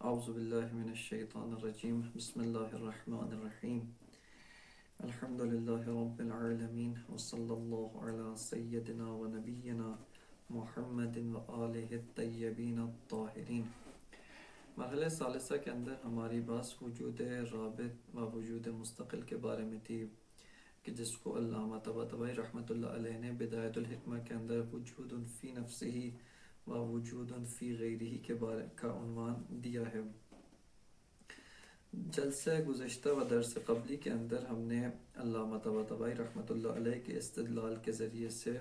اعوذ باللہ من الشیطان الرجیم بسم اللہ الرحمن الرحیم الحمد للہ رب العالمین وصلی اللہ علی سیدنا و نبینا محمد و آلہ الطیبین الطاہرین۔ مرحلہ ثالثہ کے اندر ہماری بات وجود رابط و وجود مستقل کے بارے میں تھی کہ جس کو علامہ طباطبائی رحمۃ اللہ علیہ نے بدایت الحکمہ کے اندر وجود فی نفسہ و وجود فی غیرہ کے بارے کا عنوان دیا ہے۔ جلسہ گزشتہ و درس قبلی کے اندر ہم نے علامہ طباطبائی رحمۃ اللہ علیہ کے استدلال کے ذریعے سے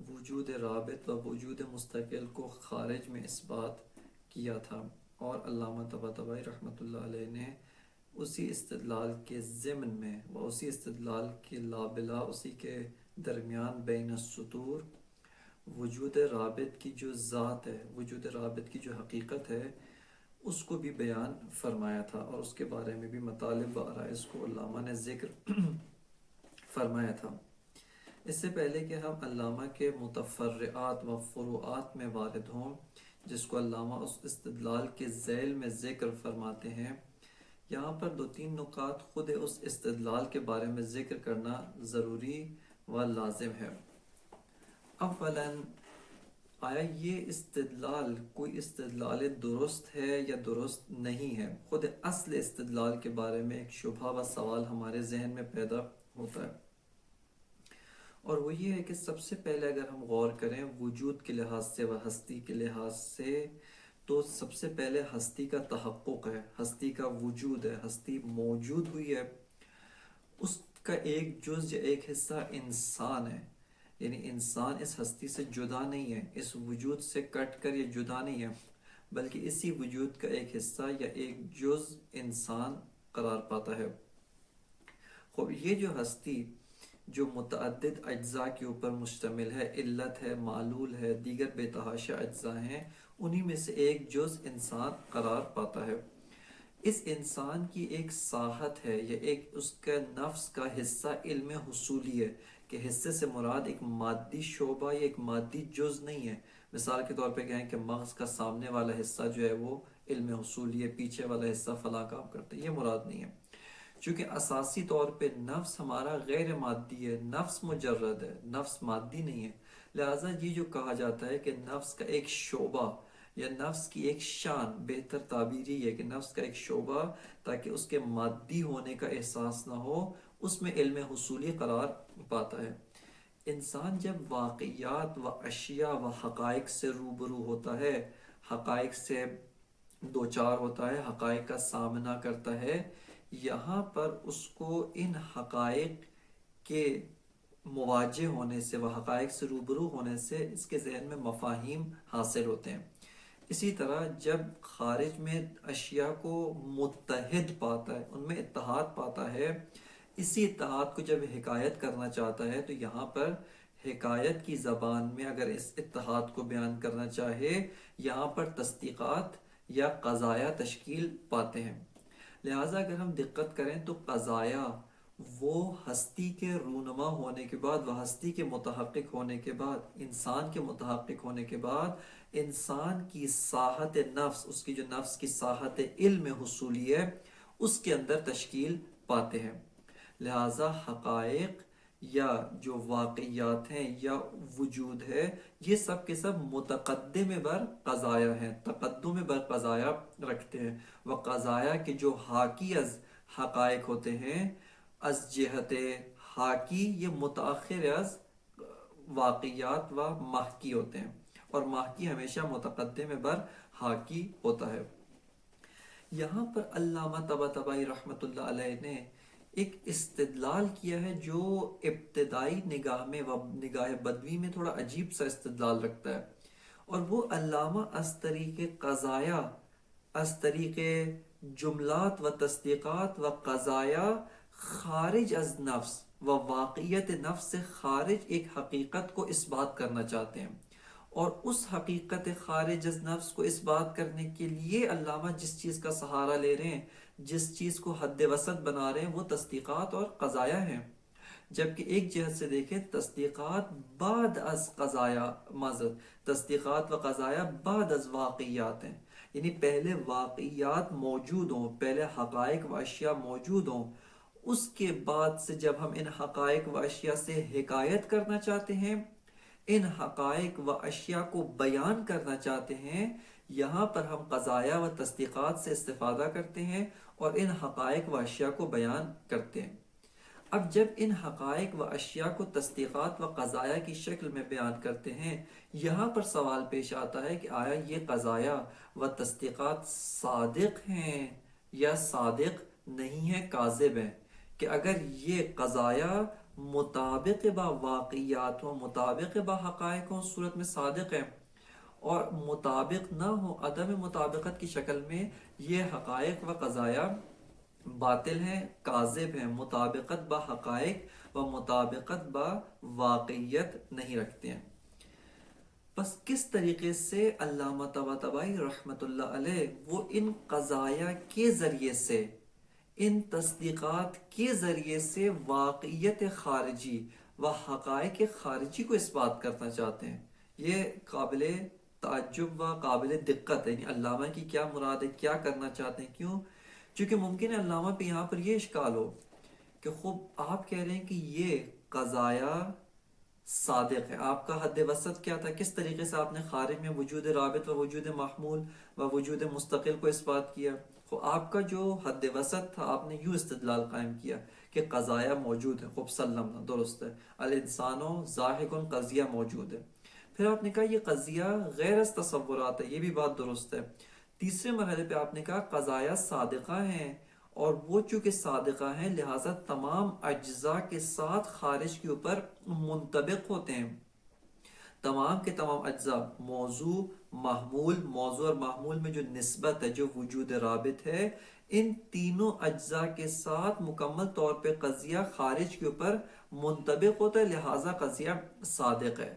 وجود رابط و وجود مستقل کو خارج میں اثبات کیا تھا، اور علامہ طباطبائی رحمۃ اللہ علیہ نے اسی استدلال کے ضمن میں و اسی استدلال کے لابلا اسی کے درمیان بین السطور وجود رابط کی جو ذات ہے، وجود رابط کی جو حقیقت ہے، اس کو بھی بیان فرمایا تھا، اور اس کے بارے میں بھی مطالب و عرائض کو علامہ نے ذکر فرمایا تھا۔ اس سے پہلے کہ ہم علامہ کے متفرعات و فروعات میں وارد ہوں، جس کو علامہ اس استدلال کے ذیل میں ذکر فرماتے ہیں، یہاں پر دو تین نکات خود اس استدلال کے بارے میں ذکر کرنا ضروری و لازم ہے۔ اولاً، آیا یہ استدلال کوئی استدلال درست ہے یا درست نہیں ہے؟ خود اصل استدلال کے بارے میں ایک شبہ و سوال ہمارے ذہن میں پیدا ہوتا ہے، اور وہ یہ ہے کہ سب سے پہلے اگر ہم غور کریں وجود کے لحاظ سے و ہستی کے لحاظ سے، تو سب سے پہلے ہستی کا تحقق ہے، ہستی کا وجود ہے، ہستی موجود ہوئی ہے۔ اس کا ایک جز یا ایک حصہ انسان ہے، یعنی انسان اس ہستی سے جدا نہیں ہے، اس وجود سے کٹ کر یہ جدا نہیں ہے، بلکہ اسی وجود کا ایک حصہ یا ایک جز انسان قرار پاتا ہے۔ خب یہ جو ہستی جو متعدد اجزاء کے اوپر مشتمل ہے، علت ہے، معلول ہے، دیگر بے تحاشا اجزاء ہیں، انہی میں سے ایک جز انسان قرار پاتا ہے۔ اس انسان کی ایک ساحت ہے، یا ایک اس کا نفس کا حصہ علم حصولی ہے، کہ حصے سے مراد ایک مادی شعبہ یا ایک مادی جز نہیں ہے۔ مثال کے طور پہ کہیں کہ مغز کا سامنے والا حصہ جو ہے وہ علم حصولی ہے، پیچھے والا حصہ فلاں کام کرتا ہے، یہ مراد نہیں ہے۔ چونکہ اساسی طور پہ نفس ہمارا غیر مادی ہے، نفس مجرد ہے، نفس مادی نہیں ہے، لہٰذا یہ جو کہا جاتا ہے کہ نفس کا ایک شعبہ یا نفس کی ایک شان، بہتر تعبیر یہ ہے کہ نفس کا ایک شعبہ، تاکہ اس کے مادی ہونے کا احساس نہ ہو، اس میں علم حصولی قرار پاتا ہے۔ انسان جب واقعات و اشیاء و حقائق سے روبرو ہوتا ہے، حقائق سے دوچار ہوتا ہے، حقائق کا سامنا کرتا ہے، یہاں پر اس کو ان حقائق کے مواجہ ہونے سے و حقائق سے روبرو ہونے سے اس کے ذہن میں مفاہیم حاصل ہوتے ہیں۔ اسی طرح جب خارج میں اشیاء کو متحد پاتا ہے، ان میں اتحاد پاتا ہے، اسی اتحاد کو جب حکایت کرنا چاہتا ہے، تو یہاں پر حکایت کی زبان میں اگر اس اتحاد کو بیان کرنا چاہے، یہاں پر تصدیقات یا قضایا تشکیل پاتے ہیں۔ لہٰذا اگر ہم دقت کریں تو قضایا وہ ہستی کے رونما ہونے کے بعد، وہ ہستی کے متحقق ہونے کے بعد، انسان کے متحقق ہونے کے بعد، انسان کی ساحت نفس، اس کی جو نفس کی ساحت علم حصولی ہے، اس کے اندر تشکیل پاتے ہیں۔ لہٰذا حقائق یا جو واقعیات ہیں یا وجود ہے، یہ سب کے سب متقدم بر قضایا ہیں، تقدم بر قضایا رکھتے ہیں۔ وہ قضایا کے جو حاکی از حقائق ہوتے ہیں، از جہت حاکی یہ متأخر از واقعیات و محکی ہوتے ہیں، اور محکی ہمیشہ متقدم بر حاکی ہوتا ہے۔ یہاں پر علامہ طباطبائی رحمۃ اللہ علیہ نے ایک استدلال کیا ہے جو ابتدائی نگاہ میں و نگاہ بدوی میں تھوڑا عجیب سا استدلال رکھتا ہے، اور وہ علامہ از طریق قضایا، از طریق جملات و تصدیقات و قضایا خارج از نفس و واقعیت نفس سے خارج ایک حقیقت کو اثبات کرنا چاہتے ہیں، اور اس حقیقت خارج از نفس کو اثبات کرنے کے لیے علامہ جس چیز کا سہارا لے رہے ہیں، جس چیز کو حد وسط بنا رہے ہیں، وہ تصدیقات اور قضایا ہیں۔ جبکہ ایک جہت سے دیکھیں تصدیقات بعد از قضایا، معذرت، تصدیقات و قضایا بعد از واقعیات ہیں، یعنی پہلے واقعات موجود ہوں، پہلے حقائق و اشیاء موجود ہوں، اس کے بعد سے جب ہم ان حقائق و اشیاء سے حکایت کرنا چاہتے ہیں، ان حقائق و اشیاء کو بیان کرنا چاہتے ہیں، یہاں پر ہم قضایا و تصدیقات سے استفادہ کرتے ہیں اور ان حقائق و اشیاء کو بیان کرتے ہیں۔ اب جب ان حقائق و اشیاء کو تصدیقات و قضایا کی شکل میں بیان کرتے ہیں، یہاں پر سوال پیش آتا ہے کہ آیا یہ قضایا و تصدیقات صادق ہیں یا صادق نہیں ہیں، کاذب ہیں؟ کہ اگر یہ قضایا مطابق با واقعات ہوں، مطابق با حقائق ہوں، صورت میں صادق ہیں، اور مطابق نہ ہو، عدم مطابقت کی شکل میں یہ حقائق و قضایا باطل ہیں، کاذب ہیں، مطابقت با حقائق و مطابقت با واقعیت نہیں رکھتے ہیں۔ بس کس طریقے سے علامہ طباطبائی رحمۃ اللہ علیہ وہ ان قضایا کے ذریعے سے، ان تصدیقات کے ذریعے سے واقعیت خارجی و حقائق خارجی کو اس بات کرنا چاہتے ہیں، یہ قابل تعجب و قابل دقت ہے۔ یعنی علامہ کی کیا مراد ہے، کیا کرنا چاہتے ہیں، کیوں؟ چونکہ ممکن ہے علامہ پہ یہاں پر یہ اشکال ہو کہ خوب آپ کہہ رہے ہیں کہ یہ قضایا صادق ہے، آپ کا حد وسط کیا تھا، کس طریقے سے آپ نے خارج میں وجود رابط و وجود محمول و وجود مستقل کو اس بات کیا؟ تو آپ کا جو حد وسط تھا، آپ نے یوں استدلال قائم کیا کہ قضایا موجود ہے، خوب سلم درست ہے، الانسانو ضاحک، قضیہ موجود ہے۔ پھر آپ نے کہا یہ قضیہ غیر از تصورات ہے، یہ بھی بات درست ہے۔ تیسرے مرحلے پہ آپ نے کہا قضایا صادقہ ہیں، اور وہ چونکہ صادقہ ہیں لہٰذا تمام اجزاء کے ساتھ خارج کے اوپر منطبق ہوتے ہیں۔ تمام کے تمام اجزاء، موضوع، محمول، موضوع اور محمول میں جو نسبت ہے، جو وجود رابط ہے، ان تینوں اجزاء کے ساتھ مکمل طور پہ قضیہ خارج کے اوپر منطبق ہوتا ہے، لہٰذا قضیہ صادق ہے۔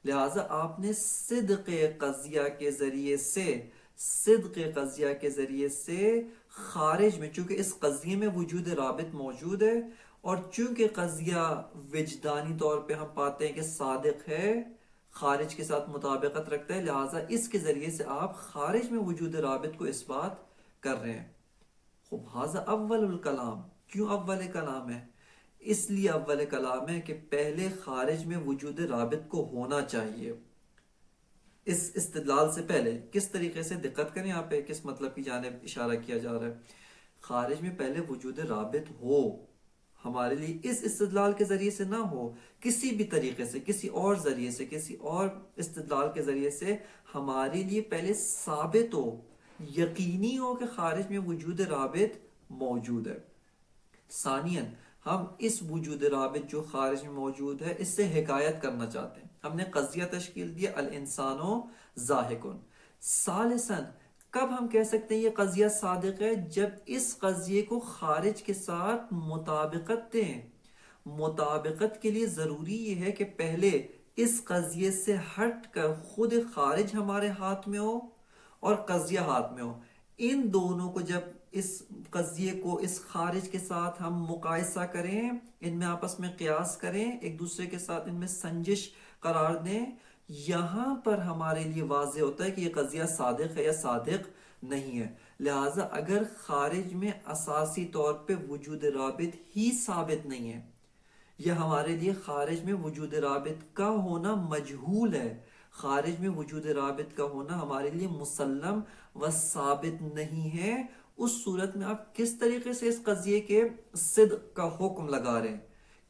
لہٰذا آپ نے صدق قضیہ کے ذریعے سے، صدق قضیہ کے ذریعے سے خارج میں، چونکہ اس قضیے میں وجود رابط موجود ہے، اور چونکہ قضیہ وجدانی طور پہ ہم پاتے ہیں کہ صادق ہے، خارج کے ساتھ مطابقت رکھتا ہے، لہٰذا اس کے ذریعے سے آپ خارج میں وجود رابط کو اس بات کر رہے ہیں۔ خوب، ھذا اول الکلام، کیوں اول کلام ہے؟ اس لیے اول کلام ہے کہ پہلے خارج میں وجود رابط کو ہونا چاہیے، اس استدلال سے پہلے۔ کس طریقے سے، دقت کریں یہاں پہ کس مطلب کی جانب اشارہ کیا جا رہا ہے؟ خارج میں پہلے وجود رابط ہو ہمارے لیے، اس استدلال کے ذریعے سے نہ ہو، کسی بھی طریقے سے، کسی اور ذریعے سے، کسی اور استدلال کے ذریعے سے ہمارے لیے پہلے ثابت ہو، یقینی ہو کہ خارج میں وجود رابط موجود ہے۔ ثانیاً، ہم اس وجود رابط جو خارج میں موجود ہے، اس سے حکایت کرنا چاہتے ہیں۔ ہم نے قضیہ تشکیل دیا الانسانو ضاحکن۔ ثالثاً، کب ہم کہہ سکتے ہیں یہ قضیہ صادق ہے؟ جب اس قضیے کو خارج کے ساتھ مطابقت دیں۔ مطابقت کے لیے ضروری یہ ہے کہ پہلے اس قضیے سے ہٹ کر خود خارج ہمارے ہاتھ میں ہو اور قضیہ ہاتھ میں ہو۔ ان دونوں کو جب اس قضیے کو اس خارج کے ساتھ ہم مقایسہ کریں، ان میں آپس میں قیاس کریں، ایک دوسرے کے ساتھ ان میں سنجش قرار دیں، یہاں پر ہمارے لیے واضح ہوتا ہے کہ یہ قضیہ صادق ہے یا صادق نہیں ہے۔ لہٰذا اگر خارج میں اساسی طور پہ وجود رابط ہی ثابت نہیں ہے، یا ہمارے لیے خارج میں وجود رابط کا ہونا مجہول ہے، خارج میں وجود رابط کا ہونا ہمارے لیے مسلم و ثابت نہیں ہے، اس صورت میں آپ کس طریقے سے اس قضیے کے صدق کا حکم لگا رہے ہیں؟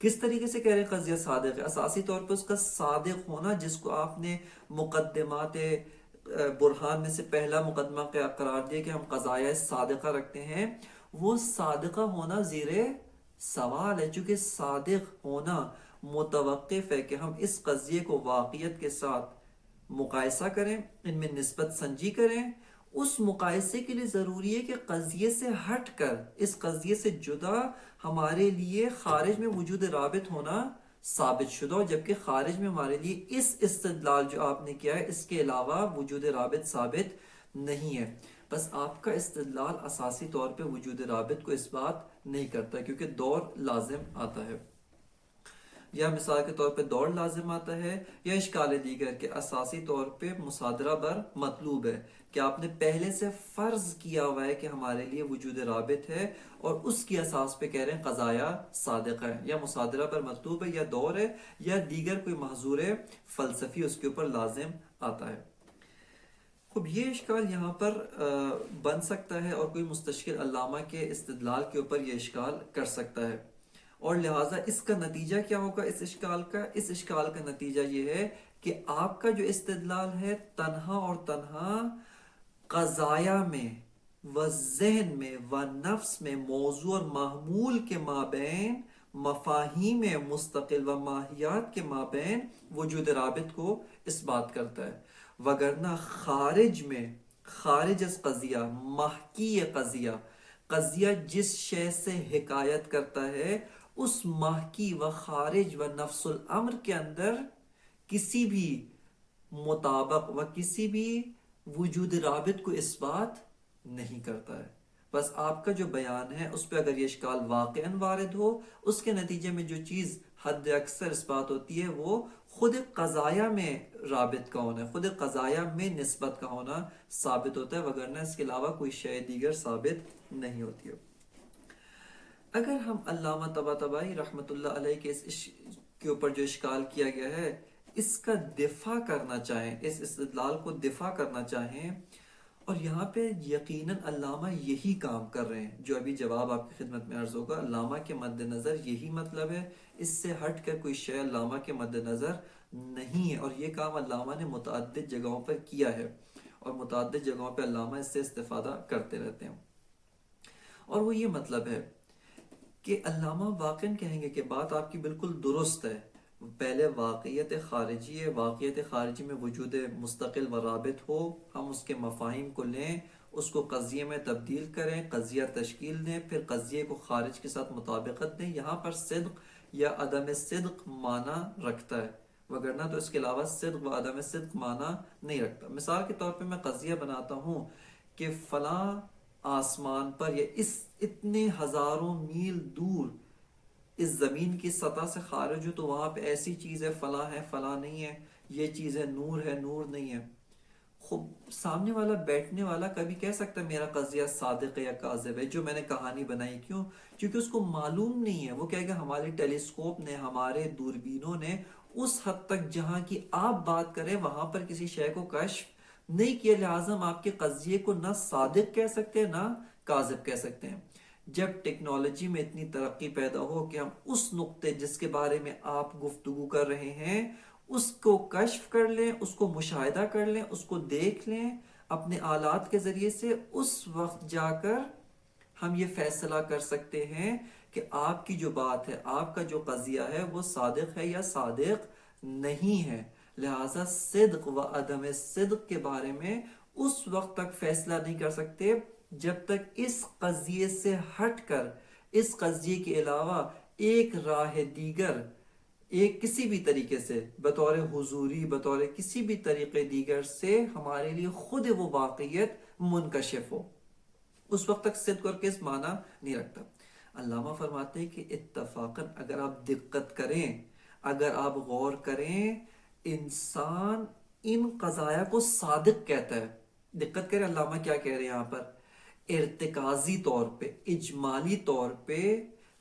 کس طریقے سے کہہ رہے ہیں قضیہ صادق ہے؟ اساسی طور پہ اس کا صادق ہونا، جس کو آپ نے مقدمات برہان میں سے پہلا مقدمہ قرار دیا کہ ہم قضایا صادقہ رکھتے ہیں، وہ صادقہ ہونا زیر سوال ہے، چونکہ صادق ہونا متوقف ہے کہ ہم اس قضیے کو واقعیت کے ساتھ مقایسہ کریں، ان میں نسبت سنجی کریں۔ اس مقایسے کے لیے ضروری ہے کہ قضیے سے ہٹ کر، اس قضیے سے جدا ہمارے لیے خارج میں وجود رابط ہونا ثابت شدہ ہو، جبکہ خارج میں ہمارے لیے اس استدلال جو آپ نے کیا ہے، اس کے علاوہ وجود رابط ثابت نہیں ہے۔ بس آپ کا استدلال اساسی طور پہ وجود رابط کو اس بات نہیں کرتا، کیونکہ دور لازم آتا ہے۔ یا مثال کے طور پہ دوڑ لازم آتا ہے، یا اشکال دیگر کے اساسی طور پہ مصادرہ بر مطلوب ہے کہ آپ نے پہلے سے فرض کیا ہوا ہے کہ ہمارے لیے وجود رابط ہے، اور اس کی اساس پہ کہہ رہے ہیں قضایا صادق ہے، یا مصادرہ پر مطلوب ہے، یا دور ہے، یا دیگر کوئی محظور فلسفی اس کے اوپر لازم آتا ہے۔ خب یہ اشکال یہاں پر بن سکتا ہے، اور کوئی مستشکل علامہ کے استدلال کے اوپر یہ اشکال کر سکتا ہے، اور لہٰذا اس کا نتیجہ کیا ہوگا اس اشکال کا نتیجہ یہ ہے کہ آپ کا جو استدلال ہے تنہا اور تنہا قضایا میں و ذہن میں و نفس میں موضوع اور محمول کے مابین مفاہیم مستقل و ماہیات کے مابین وجود رابط کو اس بات کرتا ہے، وگرنہ خارج از قضیہ محکی قضیہ جس شے سے حکایت کرتا ہے اس محکی و خارج و نفس الامر کے اندر کسی بھی مطابق و کسی بھی وجود رابط کو اس بات نہیں کرتا ہے۔ بس آپ کا جو بیان ہے اس پہ اگر یہ اشکال واقعاً وارد ہو، اس کے نتیجے میں جو چیز حد اکثر اس بات ہوتی ہے وہ خود قضایا میں رابط کا ہونا ہے، خود قضایا میں نسبت کا ہونا ثابت ہوتا ہے، وگرنہ اس کے علاوہ کوئی شے دیگر ثابت نہیں ہوتی ہے۔ اگر ہم علامہ طباطبائی رحمۃ اللہ علیہ کے اس کے اوپر جو اشکال کیا گیا ہے اس کا دفاع کرنا چاہیں، اس استدلال کو دفاع کرنا چاہیں، اور یہاں پہ یقیناً علامہ یہی کام کر رہے ہیں جو ابھی جواب آپ کی خدمت میں عرض ہوگا، علامہ کے مد نظر یہی مطلب ہے، اس سے ہٹ کر کوئی شے علامہ کے مد نظر نہیں ہے، اور یہ کام علامہ نے متعدد جگہوں پر کیا ہے، اور متعدد جگہوں پہ علامہ اس سے استفادہ کرتے رہتے ہیں، اور وہ یہ مطلب ہے کہ علامہ واقعاً کہیں گے کہ بات آپ کی بالکل درست ہے، پہلے واقعیت خارجی میں وجود مستقل و رابط ہو، ہم اس کے مفاہیم کو لیں، اس کو قضیے میں تبدیل کریں، قضیہ تشکیل دیں، پھر قضیے کو خارج کے ساتھ مطابقت دیں، یہاں پر صدق یا عدم صدق معنی رکھتا ہے، وگرنہ تو اس کے علاوہ صدق و عدم صدق معنی نہیں رکھتا۔ مثال کے طور پہ میں قضیہ بناتا ہوں کہ فلاں آسمان پر یا اس اتنے ہزاروں میل دور اس زمین کی سطح سے خارج ہو تو وہاں پہ ایسی چیز ہے فلاں نہیں ہے، یہ چیز ہے نور نہیں ہے۔ خب سامنے والا بیٹھنے والا کبھی کہہ سکتا ہے میرا قضیہ صادق ہے یا کاذب ہے، جو میں نے کہانی بنائی، کیوں؟ کیونکہ اس کو معلوم نہیں ہے، وہ کہے گا ہمارے ٹیلیسکوپ نے، ہمارے دوربینوں نے اس حد تک جہاں کی آپ بات کریں وہاں پر کسی شے کو کشف نہیں کیا، لہٰذا ہم آپ کے قضیے کو نہ صادق کہہ سکتے ہیں نہ کاذب کہہ سکتے ہیں۔ جب ٹیکنالوجی میں اتنی ترقی پیدا ہو کہ ہم اس نقطے جس کے بارے میں آپ گفتگو کر رہے ہیں اس کو کشف کر لیں، اس کو مشاہدہ کر لیں، اس کو دیکھ لیں اپنے آلات کے ذریعے سے، اس وقت جا کر ہم یہ فیصلہ کر سکتے ہیں کہ آپ کی جو بات ہے، آپ کا جو قضیہ ہے وہ صادق ہے یا صادق نہیں ہے۔ لہٰذا صدق و عدم صدق کے بارے میں اس وقت تک فیصلہ نہیں کر سکتے جب تک اس قضیے سے ہٹ کر، اس قضیے کے علاوہ ایک راہ دیگر، ایک کسی بھی طریقے سے، بطور حضوری، بطور کسی بھی طریقے دیگر سے ہمارے لیے خود وہ واقعیت منکشف ہو، اس وقت تک صدق اور کس معنی نہیں رکھتا۔ علامہ فرماتے ہیں کہ اتفاقاً اگر آپ دقت کریں، اگر آپ غور کریں، انسان ان قضایا کو صادق کہتا ہے۔ دقت کریں علامہ کیا کہہ رہے ہیں یہاں پر، ارتکازی طور پہ، اجمالی طور پہ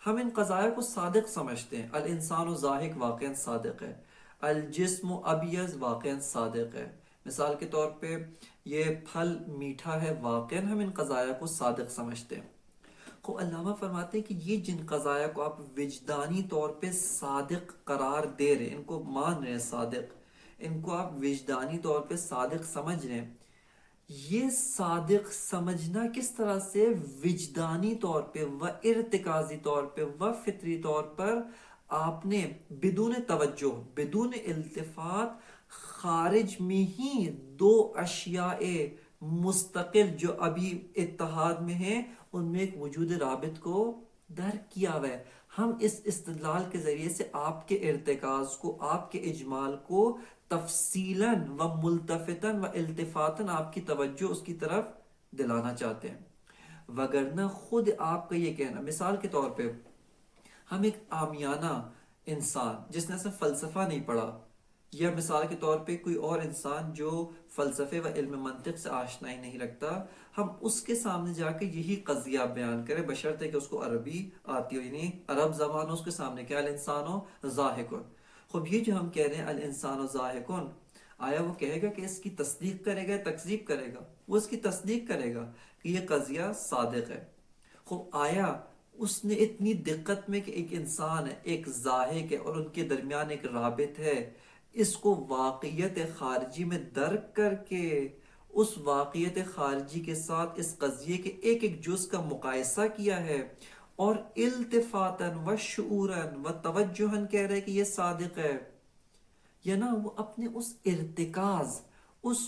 ہم ان قضایا کو صادق سمجھتے ہیں۔ الانسان ذاہق واقعاً صادق ہے، الجسم ابیض واقعاً صادق ہے، مثال کے طور پہ یہ پھل میٹھا ہے، واقعاً ہم ان قضایا کو صادق سمجھتے ہیں۔ کو علامہ فرماتے ہیں کہ یہ جن قضایا کو آپ وجدانی طور پہ صادق قرار دے رہے ہیں، ان کو مان رہے ہیں صادق، ان کو آپ وجدانی طور پہ صادق سمجھ رہے ہیں، یہ صادق سمجھنا کس طرح سے؟ وجدانی طور پہ و ارتکازی طور پہ و فطری طور پر آپ نے بدون توجہ، بدون التفات، خارج میں ہی دو اشیاء مستقل جو ابھی اتحاد میں ہیں ان میں ایک وجود رابط کو درک کیا ہوا ہے۔ ہم اس استدلال کے ذریعے سے آپ کے ارتکاز کو، آپ کے اجمال کو تفصیلاً و ملتفتاً و التفاتاً آپ کی توجہ اس کی طرف دلانا چاہتے ہیں، وگرنہ خود آپ کا یہ کہنا، مثال کے طور پہ ہم ایک عامیانہ انسان جس نے اصلا فلسفہ نہیں پڑھا، یا مثال کے طور پہ کوئی اور انسان جو فلسفے و علم منطق سے آشنائی نہیں رکھتا، ہم اس کے سامنے جا کے یہی قضیہ بیان کریں، بشرطے کہ اس کو عربی آتی ہو، یعنی عرب زبان ہو، اس کے سامنے کیا الانسان ہو ضاحکن. خب یہ جو ہم کہہ رہے ہیں الانسان ضاحکن، آیا وہ کہے گا کہ اس کی تصدیق کرے گا، تکذیب کرے گا؟ وہ اس کی تصدیق کرے گا کہ یہ قضیہ صادق ہے. خب آیا اس نے اتنی دقت میں کہ ایک انسان ہے، ایک ضاحک ہے، اور ان کے درمیان ایک رابط ہے، اس کو واقعیت خارجی میں درک کر کے اس واقعیت خارجی کے ساتھ اس قضیے کے ایک ایک جز کا مقایسہ کیا ہے، اور التفاتاً و شعوراً و توجہاً کہہ رہے کہ یہ صادق ہے. یا نا وہ اپنے اس ارتکاز، اس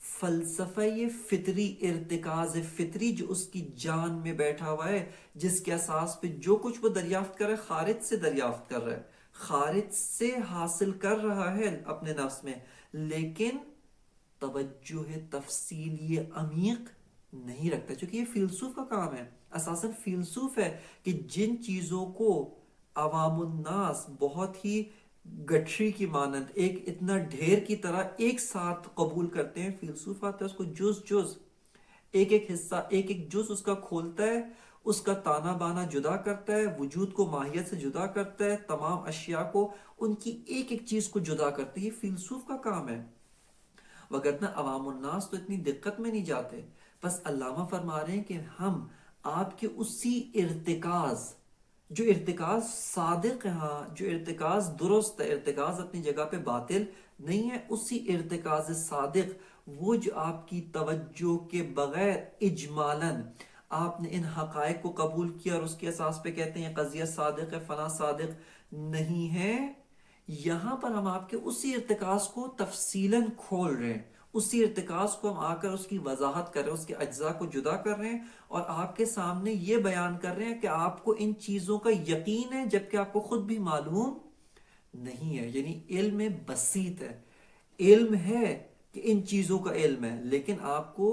فلسفہ فطری، ارتکاز فطری جو اس کی جان میں بیٹھا ہوا ہے، جس کے اساس پہ جو کچھ وہ دریافت کر رہا ہے خارج سے دریافت کر رہا ہے، خارج سے حاصل کر رہا ہے اپنے نفس میں، لیکن توجہ تفصیلی عمیق نہیں رکھتا، چونکہ یہ فیلسوف کا کام ہے. اساساً فیلسوف ہے کہ جن چیزوں کو عوام الناس بہت ہی گٹھری کی مانند ایک اتنا ڈھیر کی طرح ایک ساتھ قبول کرتے ہیں، فیلسوف آتا ہے اس کو جز جز، ایک ایک حصہ، ایک ایک جز اس کا کھولتا ہے، اس کا تانا بانا جدا کرتا ہے، وجود کو ماہیت سے جدا کرتا ہے، تمام اشیاء کو، ان کی ایک ایک چیز کو جدا کرتا ہے. یہ فیلسوف کا کام ہے، وگرنہ عوام الناس تو اتنی دقت میں نہیں جاتے. بس علامہ فرما رہے ہیں کہ ہم آپ کے اسی ارتکاز، جو ارتکاز صادق ہے، ہاں جو ارتکاز درست ہے، ارتکاز اپنی جگہ پہ باطل نہیں ہے، اسی ارتکاز صادق، وہ جو آپ کی توجہ کے بغیر اجمالاً آپ نے ان حقائق کو قبول کیا اور اس کے اساس پہ کہتے ہیں یہ قضیہ صادق ہے، فلاں صادق نہیں ہے. یہاں پر ہم آپ کے اسی ارتکاز کو تفصیلاً کھول رہے ہیں، اسی ارتکاز کو ہم آ کر اس کی وضاحت کر رہے ہیں، اس کے اجزاء کو جدا کر رہے ہیں، اور آپ کے سامنے یہ بیان کر رہے ہیں کہ آپ کو ان چیزوں کا یقین ہے جبکہ آپ کو خود بھی معلوم نہیں ہے. یعنی علم بسیط ہے، علم ہے کہ ان چیزوں کا علم ہے، لیکن آپ کو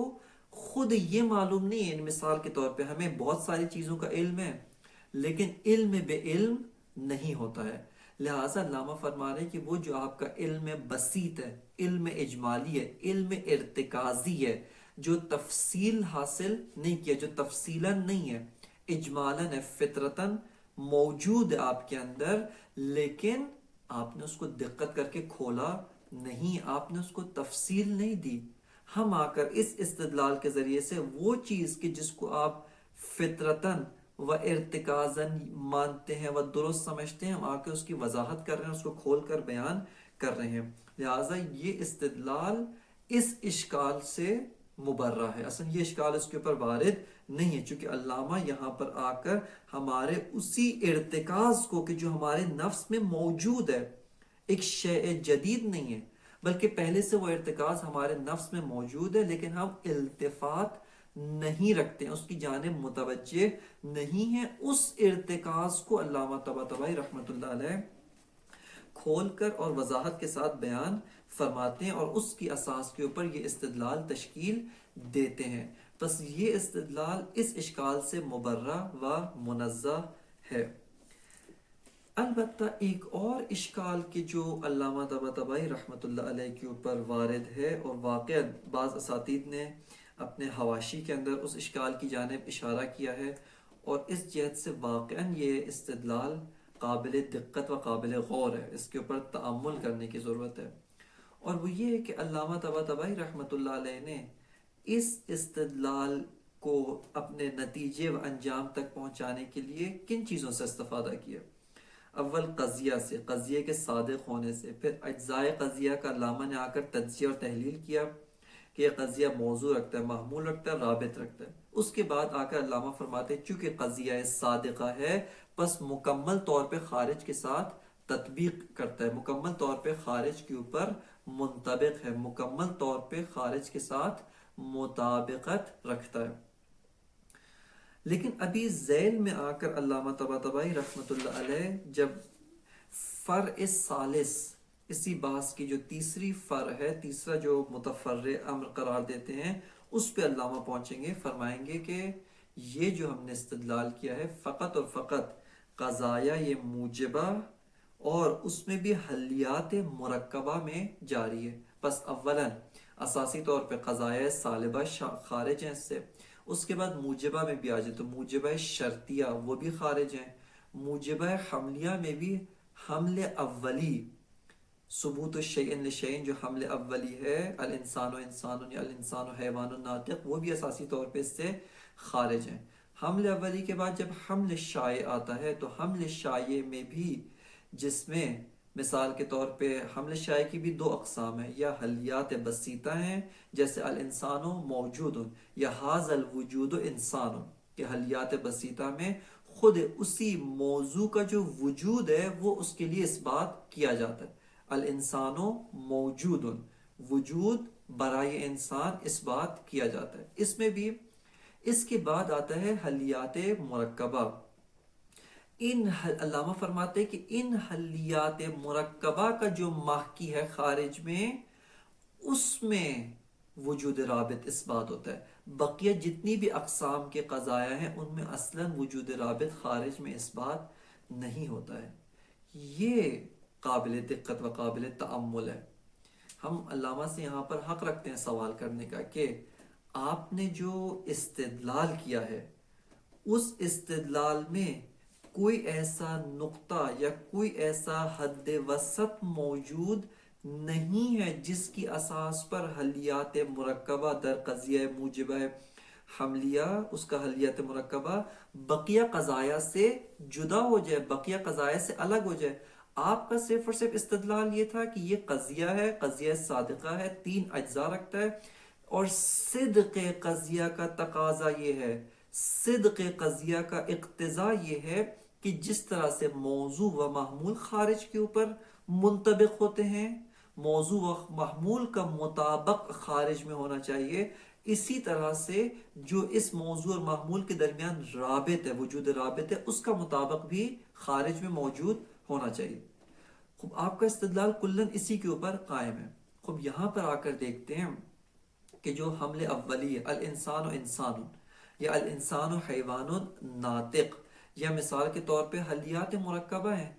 خود یہ معلوم نہیں ہے. مثال کے طور پہ ہمیں بہت ساری چیزوں کا علم ہے، لیکن علم بے علم نہیں ہوتا ہے. لہٰذا علامہ فرما رہے ہیں کہ وہ جو آپ کا علم بسیط ہے، علم اجمالی ہے، علم ارتکازی ہے، جو تفصیل حاصل نہیں کیا، جو تفصیلاً نہیں ہے، اجمالاً ہے، فطرتاً موجود ہے آپ کے اندر، لیکن آپ نے اس کو دقت کر کے کھولا نہیں، آپ نے اس کو تفصیل نہیں دی. ہم آ کر اس استدلال کے ذریعے سے وہ چیز کہ جس کو آپ فطرتاً و ارتکازاً مانتے ہیں و درست سمجھتے ہیں، ہم آ کے اس کی وضاحت کر رہے ہیں، اس کو کھول کر بیان کر رہے ہیں. لہٰذا یہ استدلال اس اشکال سے مبرہ ہے، اصلا یہ اشکال اس کے اوپر وارد نہیں ہے، چونکہ علامہ یہاں پر آ کر ہمارے اسی ارتکاز کو کہ جو ہمارے نفس میں موجود ہے، ایک شیء جدید نہیں ہے، بلکہ پہلے سے وہ ارتکاز ہمارے نفس میں موجود ہے، لیکن ہم التفات نہیں رکھتے ہیں، اس کی جانب متوجہ نہیں ہیں. اس ارتکاز کو علامہ طباطبائی رحمۃ اللہ علیہ کھول کر اور وضاحت کے ساتھ بیان فرماتے ہیں، اور اس کی اساس کے اوپر یہ استدلال تشکیل دیتے ہیں. بس یہ استدلال اس اشکال سے مبرہ و منزہ ہے. البتہ ایک اور اشکال کے جو علامہ طباطبائی رحمۃ اللہ علیہ کے اوپر وارد ہے، اور واقعا بعض اساتید نے اپنے حواشی کے اندر اس اشکال کی جانب اشارہ کیا ہے، اور اس جہت سے واقعا یہ استدلال قابل دقت و قابل غور ہے، اس کے اوپر تأمل کرنے کی ضرورت ہے. اور وہ یہ ہے کہ علامہ طباطبائی رحمۃ اللہ علیہ نے اس استدلال کو اپنے نتیجے و انجام تک پہنچانے کے لیے کن چیزوں سے استفادہ کیا؟ اول قضیہ سے، قضیے کے صادق ہونے سے، پھر اجزائے قضیہ کا علامہ نے آ کر تجزیہ اور تحلیل کیا کہ یہ قضیہ موضوع رکھتا ہے، محمول رکھتا ہے، رابط رکھتا ہے. اس کے بعد آ کر علامہ فرماتے ہیں چونکہ قضیہ صادقہ ہے، پس مکمل طور پہ خارج کے ساتھ تطبیق کرتا ہے، مکمل طور پہ خارج کے اوپر منطبق ہے، مکمل طور پہ خارج کے ساتھ مطابقت رکھتا ہے. لیکن ابھی ذیل میں آ کر علامہ طباطبائی رحمۃ اللہ علیہ جب فرع ثالث، اسی بحث کی جو تیسری فرع ہے، تیسرا جو متفرع امر قرار دیتے ہیں، اس پہ علامہ پہنچیں گے، فرمائیں گے کہ یہ جو ہم نے استدلال کیا ہے فقط اور فقط قضایا یہ موجبہ اور اس میں بھی حلیات مرکبہ میں جاری ہے. پس اولاً اساسی طور پہ قضایہ سالبہ خارج ہیں اس سے. اس کے بعد موجبہ میں بھی آ جائے تو موجبہ شرطیہ وہ بھی خارج ہیں. موجبہ حملیہ میں بھی حمل اولی ثبوت الشیء لشیء جو حمل اولی ہے الانسان و انسان یا الانسان و حیوان ناطق وہ بھی اساسی طور پہ اس سے خارج ہیں. حمل اولی کے بعد جب حمل شائع آتا ہے تو حمل شائع میں بھی جس میں مثال کے طور پہ حمل شائع کی بھی دو اقسام ہیں, یا حلیات بسیطہ ہیں جیسے الانسان موجود یا حاض الوجود انسان, کہ حلیات بسیطہ میں خود اسی موضوع کا جو وجود ہے وہ اس کے لیے اس بات کیا جاتا ہے. الانسان موجود وجود برائے انسان اس بات کیا جاتا ہے. اس میں بھی اس کے بعد آتا ہے حلیات مرکبہ. علامہ فرماتے ہیں کہ ان حلیات مرکبہ کا جو محکی ہے خارج میں اس میں وجود رابط اس بات ہوتا ہے. بقیہ جتنی بھی اقسام کے قضایا ہیں ان میں اصلاً وجود رابط خارج میں اس بات نہیں ہوتا ہے. یہ قابل دقت و قابل تأمل ہے. ہم علامہ سے یہاں پر حق رکھتے ہیں سوال کرنے کا کہ آپ نے جو استدلال کیا ہے اس استدلال میں کوئی ایسا نقطہ یا کوئی ایسا حد وسط موجود نہیں ہے جس کی اساس پر حلیات مرکبہ در قضیہ موجبہ حملیہ اس کا حلیات مرکبہ بقیہ قضایا سے جدا ہو جائے, بقیہ قضایا سے الگ ہو جائے. آپ کا صرف اور صرف استدلال یہ تھا کہ یہ قضیہ ہے, قضیہ صادقہ ہے, 3 اجزاء رکھتا ہے, اور صدق قضیہ کا تقاضا یہ ہے, صدق قضیہ کا اقتضا یہ ہے کہ جس طرح سے موضوع و محمول خارج کے اوپر منطبق ہوتے ہیں, موضوع و محمول کا مطابق خارج میں ہونا چاہیے, اسی طرح سے جو اس موضوع اور محمول کے درمیان رابط ہے, وجود رابط ہے, اس کا مطابق بھی خارج میں موجود ہونا چاہیے. خوب آپ کا استدلال کلن اسی کے اوپر قائم ہے. خوب یہاں پر آ کر دیکھتے ہیں کہ جو حمل اولی ہے الانسان و انسان یا الانسان و حیوان ناطق, یا مثال کے طور پہ حلیات مرکبہ ہیں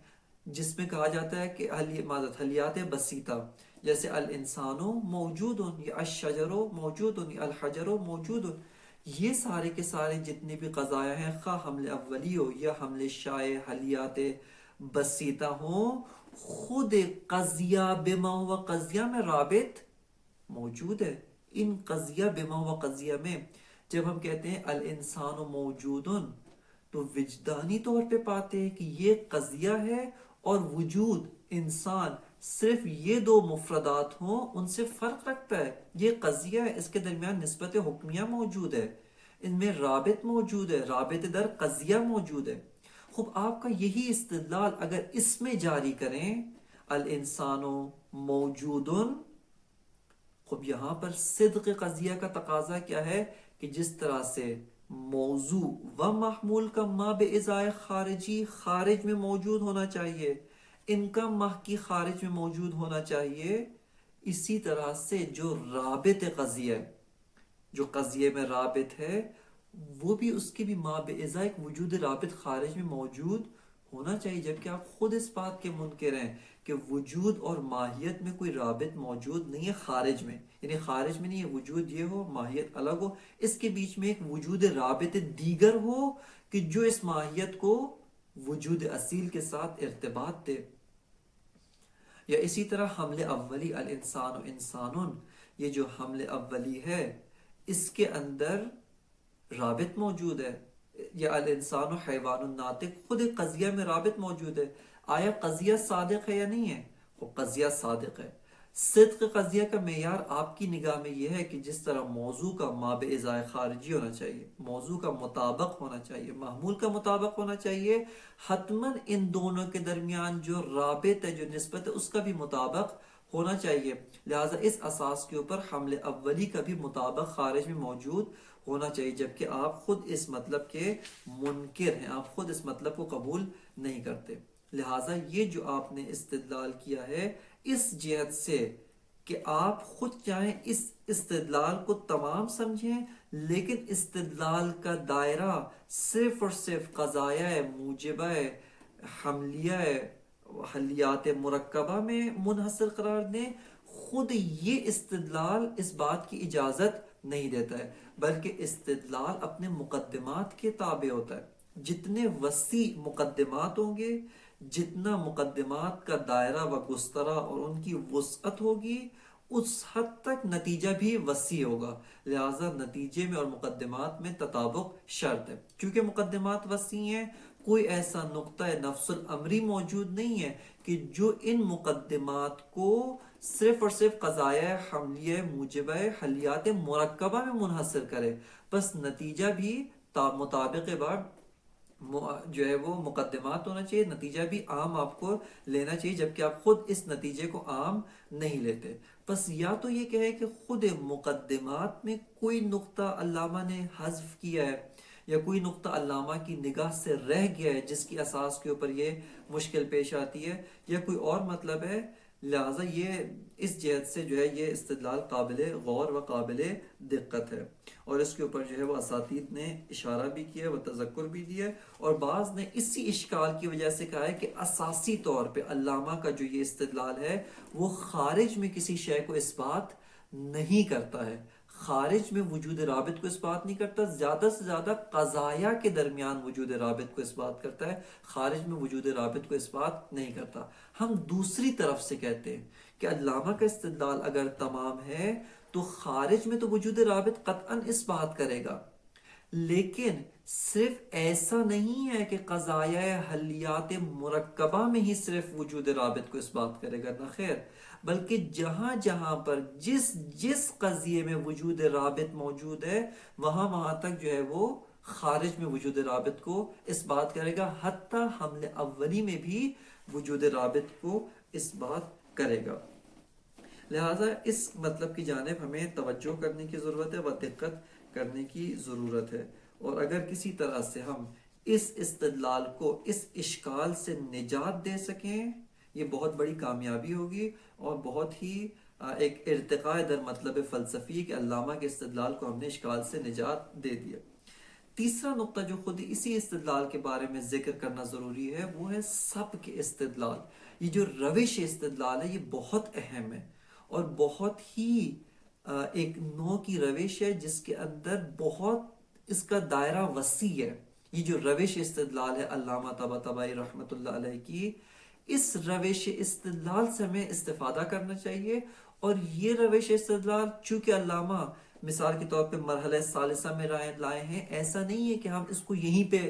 جس میں کہا جاتا ہے کہ حلیات بسیطہ جیسے الانسان موجود یا الشجر موجود یا الحجر موجود, یہ سارے کے سارے جتنے بھی قضایا ہیں خواہ حمل اولی ہو یا حمل شائع حلیات بسیطہ ہوں, خود قضیہ بما ہوا قضیہ میں رابط موجود ہے. ان قضیہ بما ہوا قضیہ میں جب ہم کہتے ہیں الانسان موجود تو وجدانی طور پہ پاتے ہیں کہ یہ قضیہ ہے اور وجود انسان صرف یہ 2 مفردات ہوں ان سے فرق رکھتا ہے. یہ قضیہ ہے, اس کے درمیان نسبت حکمیہ موجود ہے, ان میں رابط موجود ہے, رابط در قضیہ موجود ہے. خوب آپ کا یہی استدلال اگر اس میں جاری کریں الانسان موجود, خوب یہاں پر صدق قضیہ کا تقاضا کیا ہے کہ جس طرح سے موضوع و محمول کا ما بإزاء خارجی خارج میں موجود ہونا چاہیے, ان کا محکی خارج میں موجود ہونا چاہیے, اسی طرح سے جو رابط قضیہ جو قضیے میں رابط ہے وہ بھی اس کی بھی ما بإزاء ایک وجود رابط خارج میں موجود ہونا چاہیے. جبکہ آپ خود اس بات کے منکر ہیں کہ وجود اور ماہیت میں کوئی رابط موجود نہیں ہے خارج میں, یعنی خارج میں نہیں ہے, وجود یہ ہو ماہیت الگ ہو, اس کے بیچ میں ایک وجود رابط دیگر ہو کہ جو اس ماہیت کو وجود اصیل کے ساتھ ارتباط دے. یا اسی طرح حمل اولی الانسان و انسان, یہ جو حمل اولی ہے اس کے اندر رابط موجود ہے, یا الانسان و حیوان ناطق خود ایک قضیہ میں رابط موجود ہے. آیا قضیہ صادق ہے یا نہیں ہے؟ وہ قضیہ صادق ہے. صدق قضیہ کا معیار آپ کی نگاہ میں یہ ہے کہ جس طرح موضوع کا ما بإزاء خارجی ہونا چاہیے, موضوع کا مطابق ہونا چاہیے, محمول کا مطابق ہونا چاہیے, حتماً ان دونوں کے درمیان جو رابط ہے جو نسبت ہے اس کا بھی مطابق ہونا چاہیے. لہٰذا اس اساس کے اوپر حمل اولی کا بھی مطابق خارج میں موجود ہونا چاہیے, جبکہ آپ خود اس مطلب کے منکر ہیں, آپ خود اس مطلب کو قبول نہیں کرتے. لہٰذا یہ جو آپ نے استدلال کیا ہے اس جہت سے کہ آپ خود چاہیں اس استدلال کو تمام سمجھیں, لیکن استدلال کا دائرہ صرف اور صرف قضایہ موجبہ حملیہ حلیات مرکبہ میں منحصر قرار دیں، خود یہ استدلال اس بات کی اجازت نہیں دیتا ہے، بلکہ استدلال اپنے مقدمات کے تابع ہوتا ہے۔ جتنے وسیع مقدمات ہوں گے، جتنا مقدمات کا دائرہ و گسترہ اور ان کی وسعت ہوگی، اس حد تک نتیجہ بھی وسیع ہوگا۔ لہٰذا نتیجے میں اور مقدمات میں تطابق شرط ہے۔ چونکہ مقدمات وسیع ہیں، کوئی ایسا نقطہ نفس الامری موجود نہیں ہے کہ جو ان مقدمات کو صرف اور صرف قضایہ حملیہ موجبہ حلیات مرکبہ میں منحصر کرے، بس نتیجہ بھی مطابق بار جو ہے وہ مقدمات ہونا چاہیے، نتیجہ بھی عام آپ کو لینا چاہیے، جبکہ آپ خود اس نتیجے کو عام نہیں لیتے۔ بس یا تو یہ کہے کہ خود مقدمات میں کوئی نقطہ علامہ نے حذف کیا ہے، یا کوئی نقطہ علامہ کی نگاہ سے رہ گیا ہے جس کی اساس کے اوپر یہ مشکل پیش آتی ہے، یا کوئی اور مطلب ہے۔ لہٰذا یہ اس جہت سے جو ہے یہ استدلال قابل غور و قابل دقت ہے، اور اس کے اوپر جو ہے وہ اساتید نے اشارہ بھی کیا، وہ تذکر بھی دیا، اور بعض نے اسی اشکال کی وجہ سے کہا ہے کہ اساسی طور پہ علامہ کا جو یہ استدلال ہے وہ خارج میں کسی شے کو اس بات نہیں کرتا ہے، خارج میں وجود رابط کو اس بات نہیں کرتا، زیادہ سے زیادہ قضایا کے درمیان وجود رابط کو اس بات کرتا ہے، خارج میں وجود رابط کو اس بات نہیں کرتا۔ ہم دوسری طرف سے کہتے ہیں کہ علامہ کا استدلال اگر تمام ہے تو خارج میں تو وجود رابط قطعاً اس بات کرے گا، لیکن صرف ایسا نہیں ہے کہ قضایہ حلیات مرکبہ میں ہی صرف وجود رابط کو اس بات کرے گا، نہ خیر، بلکہ جہاں جہاں پر جس قضیے میں وجود رابط موجود ہے وہاں تک جو ہے وہ خارج میں وجود رابط کو اس بات کرے گا، حتیٰ حمل اولی میں بھی وجود رابط کو اس بات کرے گا۔ لہٰذا اس مطلب کی جانب ہمیں توجہ کرنے کی ضرورت ہے و دقت کرنے کی ضرورت ہے، اور اگر کسی طرح سے ہم اس استدلال کو اس اشکال سے نجات دے سکیں، یہ بہت بڑی کامیابی ہوگی، اور بہت ہی ایک ارتقاء در مطلب فلسفی کہ علامہ کے استدلال کو ہم نے اشکال سے نجات دے دیا۔ تیسرا نقطہ جو خود اسی استدلال کے بارے میں ذکر کرنا ضروری ہے وہ ہے سبک استدلال۔ یہ جو روش استدلال ہے یہ بہت اہم ہے، اور بہت ہی ایک نوع کی روش ہے جس کے اندر بہت اس کا دائرہ وسیع ہے۔ یہ جو روش استدلال ہے علامہ طباطبائی رحمۃ اللہ علیہ کی، اس روش استدلال سے ہمیں استفادہ کرنا چاہیے، اور یہ روش استدلال چونکہ علامہ مثال کے طور پہ مرحلہ ثالثہ میں لائے ہیں، ایسا نہیں ہے کہ ہم اس کو یہیں پہ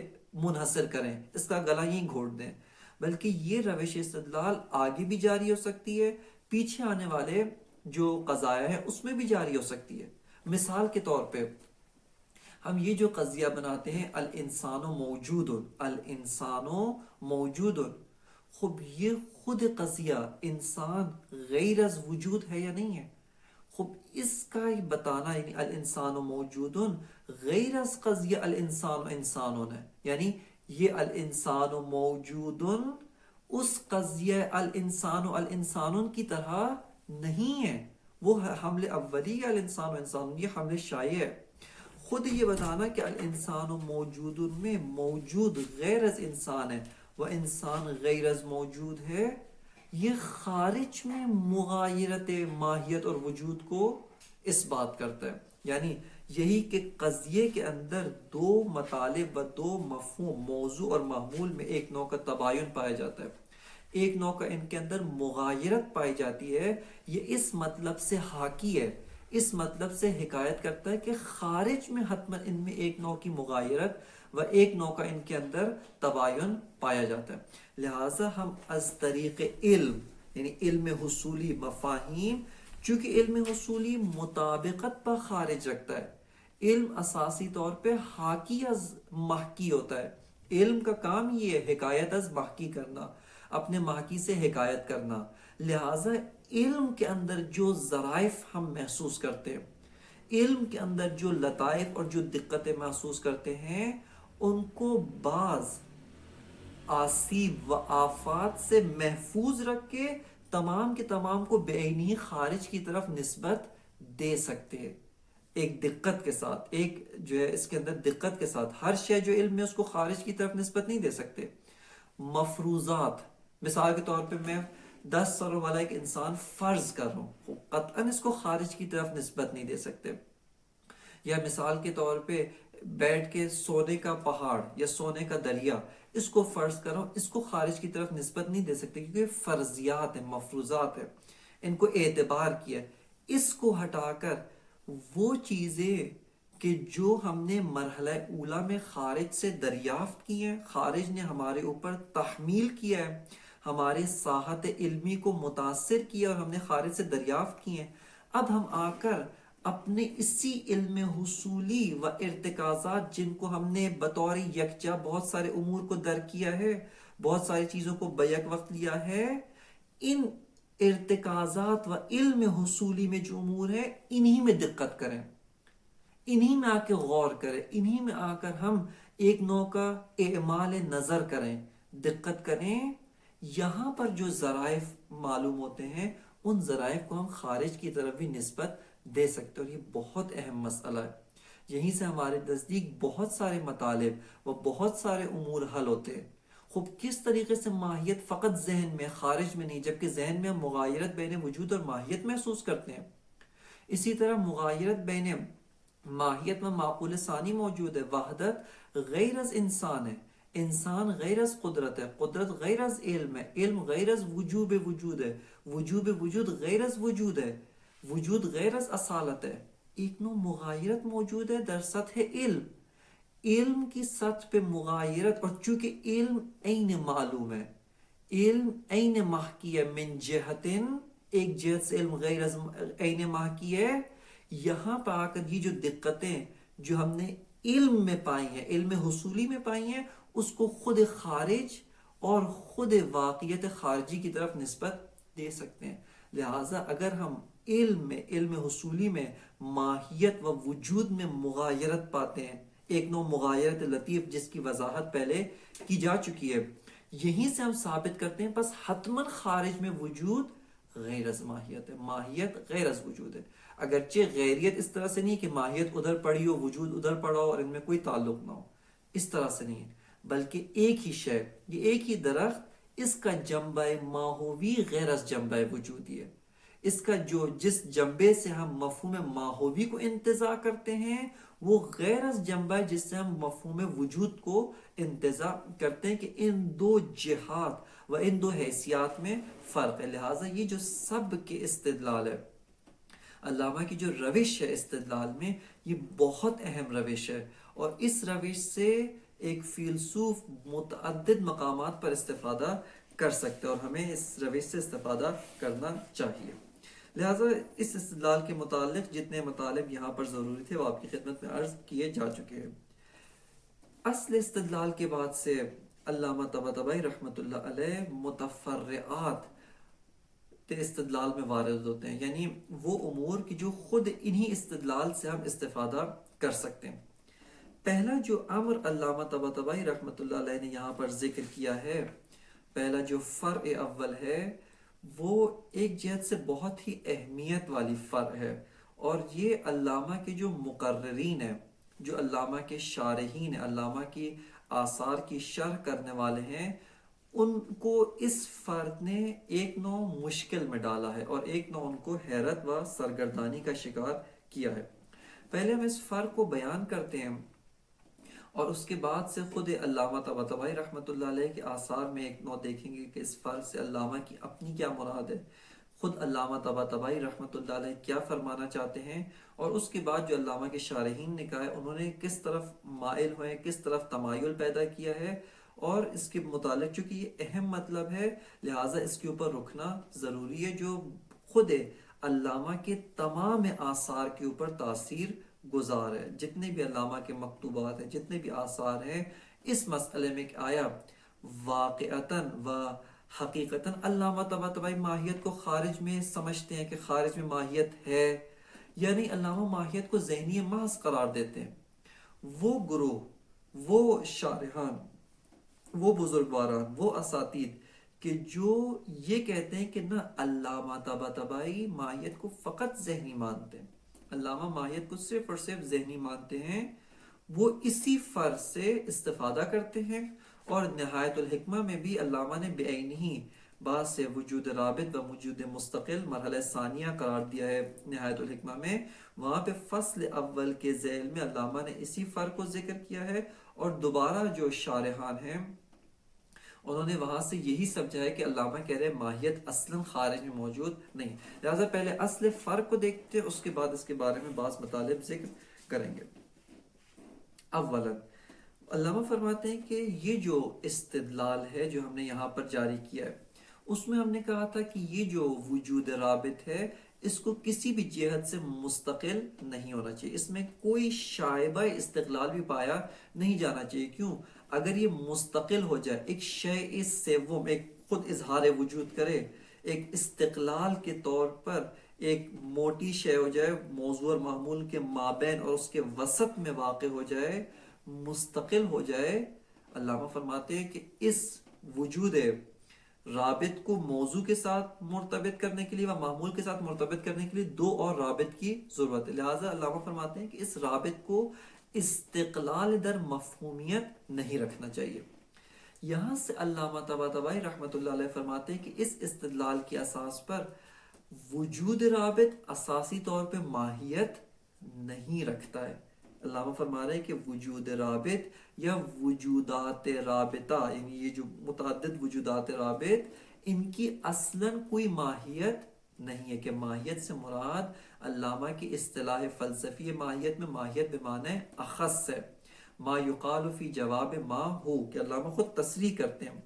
منحصر کریں، اس کا گلا یہیں گھونٹ دیں، بلکہ یہ روش استدلال آگے بھی جاری ہو سکتی ہے، پیچھے آنے والے جو قضایا ہے اس میں بھی جاری ہو سکتی ہے۔ مثال کے طور پہ ہم یہ جو قضیہ بناتے ہیں الانسان موجود، الانسان موجود، خب یہ خود قضیہ انسان غیر از وجود ہے یا نہیں ہے؟ خب اس کا بتانا، یعنی الانسان موجود غیر از قضیہ الانسان انسانون ہے، یعنی یہ الانسان موجود اس قضیہ الانسان کی طرح نہیں ہے، وہ حمل اولی الانسان انسان، یہ حمل شائع ہے۔ خود یہ بتانا کہ الانسان موجود میں موجود غیر از انسان ہے، وہ انسان غیر از موجود ہے، یہ خارج میں مغایرت ماہیت اور وجود کو اس بات کرتا ہے۔ یعنی یہی کہ قضیے کے اندر دو مطالب و دو مفہوم، موضوع اور محمول میں ایک نوع کا تباین پایا جاتا ہے، ایک نوع کا ان کے اندر مغایرت پائی جاتی ہے، یہ اس مطلب سے حاکی ہے، اس مطلب سے حکایت کرتا ہے کہ خارج میں حتماً ان میں ایک نوع کی مغایرت و ایک نوع کا ان کے اندر تباین پایا جاتا ہے۔ لہٰذا ہم از طریق علم، یعنی علم حصولی مفاہیم، چونکہ علم حصولی مطابقت پر خارج رکھتا ہے، علم اساسی طور پہ حاکی از محکی ہوتا ہے، علم کا کام یہ ہے حکایت از محکی کرنا، اپنے محکی سے حکایت کرنا۔ لہٰذا علم کے اندر جو ظرائف ہم محسوس کرتے ہیں، علم کے اندر جو لطائف اور جو دقتیں محسوس کرتے ہیں، ان کو بعض آسیب و آفات سے محفوظ رکھ کے تمام کے تمام کو بے عینی خارج کی طرف نسبت دے سکتے ہیں، ایک دقت کے ساتھ، ایک جو ہے اس کے اندر دقت کے ساتھ، ہر شے جو علم میں اس کو خارج کی طرف نسبت نہیں دے سکتے۔ مفروضات مثال کے طور پہ میں 10 سروں والا ایک انسان فرض کر رہا ہوں، قطعاً اس کو خارج کی طرف نسبت نہیں دے سکتے. یا مثال کے طور پہ بیٹھ کے سونے کا پہاڑ یا سونے کا دریا، اس کو فرض کرو، اس کو خارج کی طرف نسبت نہیں دے سکتے کیونکہ فرضیات ہیں، مفروضات ہیں، ان کو اعتبار کیا. اس کو ہٹا کر وہ چیزیں کہ جو ہم نے مرحلہ اولا میں خارج سے دریافت کی ہیں، خارج نے ہمارے اوپر تحمیل کیا ہے، ہمارے ساحت علمی کو متاثر کیا اور ہم نے خارج سے دریافت کی ہیں، اب ہم آ کر اپنے اسی علم حصولی و ارتکازات جن کو ہم نے بطور یکجا بہت سارے امور کو درک کیا ہے، بہت ساری چیزوں کو بیک وقت لیا ہے، ان ارتکازات و علم حصولی میں جو امور ہیں انہی میں دقت کریں، انہی میں آ کے غور کریں، انہی میں آ کر ہم ایک نوع کا اعمال نظر کریں، دقت کریں. یہاں پر جو ذرائع معلوم ہوتے ہیں ان ذرائع کو ہم خارج کی طرف بھی نسبت دے سکتے ہیں، اور یہ بہت اہم مسئلہ ہے. یہیں سے ہمارے نزدیک بہت سارے مطالب و بہت سارے امور حل ہوتے ہیں. خوب کس طریقے سے ماہیت فقط ذہن میں، خارج میں نہیں، جبکہ ذہن میں ہم مغایرت بین وجود اور ماہیت محسوس کرتے ہیں. اسی طرح مغایرت بین ماہیت میں معقول ثانی موجود ہے. وحدت غیر از انسان ہے، انسان غیر از قدرت ہے، قدرت غیر از علم ہے، علم غیر از وجوب وجود ہے، وجوب وجود غیر از وجود ہے، وجود غیر از اصالت ہے. ایک نوع مغایرت موجود ہے در سطح علم، علم کی سطح پہ مغایرت. اور چونکہ علم عین معلوم ہے، علم عین محکی ہے، من جہتن ایک جہت سے علم غیر از عین محکی ہے. یہاں پہ آ کر یہ جو دقتیں جو ہم نے علم میں پائی ہیں، علم حصولی میں پائی ہیں، اس کو خود خارج اور خود واقعیت خارجی کی طرف نسبت دے سکتے ہیں. لہٰذا اگر ہم علم میں، علم حصولی میں ماہیت و وجود میں مغایرت پاتے ہیں، ایک نوع مغایرت لطیف جس کی وضاحت پہلے کی جا چکی ہے، یہیں سے ہم ثابت کرتے ہیں بس حتماً خارج میں وجود غیر از ماہیت ہے، ماہیت غیر از وجود ہے. اگرچہ غیریت اس طرح سے نہیں کہ ماہیت ادھر پڑی ہو، وجود ادھر پڑا ہو اور ان میں کوئی تعلق نہ ہو، اس طرح سے نہیں ہے، بلکہ ایک ہی شے، یہ ایک ہی درخت، اس کا جنبہ ماہوی غیر از جنبہ وجودی ہے. اس کا جو جس جنبے سے ہم مفہوم ماہوی کو انتزاع کرتے ہیں وہ غیر از جنبہ جس سے ہم مفہوم وجود کو انتزاع کرتے ہیں، کہ ان دو جہات و ان دو حیثیات میں فرق ہے. لہٰذا یہ جو سب کے استدلال ہے، علامہ کی جو روش ہے استدلال میں، یہ بہت اہم روش ہے، اور اس روش سے ایک فیلسوف متعدد مقامات پر استفادہ کر سکتے ہیں، اور ہمیں اس روش سے استفادہ کرنا چاہیے. لہٰذا اس استدلال کے متعلق جتنے مطالب یہاں پر ضروری تھے وہ آپ کی خدمت میں عرض کیے جا چکے ہیں. اصل استدلال کے بعد سے علامہ طباطبائی رحمۃ اللہ علیہ متفرعات استدلال میں وارد ہوتے ہیں، یعنی وہ امور کی جو خود انہی استدلال سے ہم استفادہ کر سکتے ہیں. پہلا جو امر علامہ طباطبائی رحمۃ اللہ علیہ نے یہاں پر ذکر کیا ہے، پہلا جو فرع اول ہے، وہ ایک جہت سے بہت ہی اہمیت والی فرع ہے، اور یہ علامہ کے جو مقررین ہیں، جو علامہ کے شارحین ہیں، علامہ کی آثار کی شرح کرنے والے ہیں، ان کو اس فرق نے ایک نوع مشکل میں ڈالا ہے اور ایک نوع ان کو حیرت و سرگردانی کا شکار کیا ہے. پہلے ہم اس فرق کو بیان کرتے ہیں اور اس کے بعد سے خود علامہ طباطبائی رحمۃ اللہ علیہ کے آثار میں ایک نوع دیکھیں گے کہ اس فرق سے علامہ کی اپنی کیا مراد ہے، خود علامہ طباطبائی رحمۃ اللہ علیہ کیا فرمانا چاہتے ہیں، اور اس کے بعد جو علامہ کے شارحین نے کہا ہے انہوں نے کس طرف مائل ہوئے، کس طرف تمایل پیدا کیا ہے. اور اس کے متعلق چونکہ یہ اہم مطلب ہے لہٰذا اس کے اوپر رکنا ضروری ہے، جو خود علامہ کے تمام آثار کے اوپر تاثیر گزار ہے. جتنے بھی علامہ کے مکتوبات ہیں، جتنے بھی آثار ہیں اس مسئلے میں کہ آیا واقعتاً و حقیقتاً علامہ طباطبائی ماہیت کو خارج میں سمجھتے ہیں کہ خارج میں ماہیت ہے، یعنی علامہ ماہیت کو ذہنی محض قرار دیتے ہیں. وہ گروہ، وہ شارحان، وہ بزرگواران، وہ اساتید کہ جو یہ کہتے ہیں کہ نہ علامہ طباطبائی ماہیت کو فقط ذہنی مانتے ہیں، علامہ ماہیت کو صرف اور صرف ذہنی مانتے ہیں، وہ اسی فرض سے استفادہ کرتے ہیں اور نہایت الحکمہ میں بھی علامہ نے بعینہ بعض سے وجود رابط و وجود مستقل مرحلہ ثانیہ قرار دیا ہے نہایت الحکمہ میں. وہاں پہ فصل اول کے ذیل میں علامہ نے اسی فرق کو ذکر کیا ہے، اور دوبارہ جو شارحان ہیں انہوں نے وہاں سے یہی سمجھا ہے کہ علامہ کہہ رہے ہیں ماہیت اصلاً خارج میں موجود نہیں. لہٰذا پہلے اصل فرق کو دیکھتے ہیں، اس کے بعد اس کے بارے میں بعض مطالب ذکر کریں گے. اولاً علامہ فرماتے ہیں کہ یہ جو استدلال ہے جو ہم نے یہاں پر جاری کیا ہے، اس میں ہم نے کہا تھا کہ یہ جو وجود رابط ہے اس کو کسی بھی جہت سے مستقل نہیں ہونا چاہیے، اس میں کوئی شائبہ استقلال بھی پایا نہیں جانا چاہیے. کیوں؟ اگر یہ مستقل ہو جائے، ایک شیء سوم، ایک خود اظہار وجود کرے، ایک استقلال کے طور پر ایک موٹی شے ہو جائے، موضوع اور معمول کے مابین اور اس کے وسط میں واقع ہو جائے، مستقل ہو جائے، علامہ فرماتے ہیں کہ اس وجود رابط کو موضوع کے ساتھ مرتبط کرنے کے لیے و معمول کے ساتھ مرتبط کرنے کے لیے دو اور رابط کی ضرورت ہے. لہٰذا علامہ فرماتے ہیں کہ اس رابط کو استقلال در مفہومیت نہیں رکھنا چاہیے. یہاں سے علامہ طباطبائی رحمۃ اللہ علیہ فرماتے ہیں کہ اس استدلال کی اساس پر وجود رابط اساسی طور پہ ماہیت نہیں رکھتا ہے. علامہ فرما رہے ہیں کہ وجود رابط یا وجودات رابطہ، یعنی یہ جو متعدد وجودات رابط، ان کی اصلاً کوئی ماہیت نہیں ہے. کہ ماہیت سے مراد علامہ کی اصطلاح فلسفی ماہیت میں ماہیت بمعنی اخص ہے. ما یقال فی جواب ما ہو، کہ علامہ خود تصریح کرتے ہیں،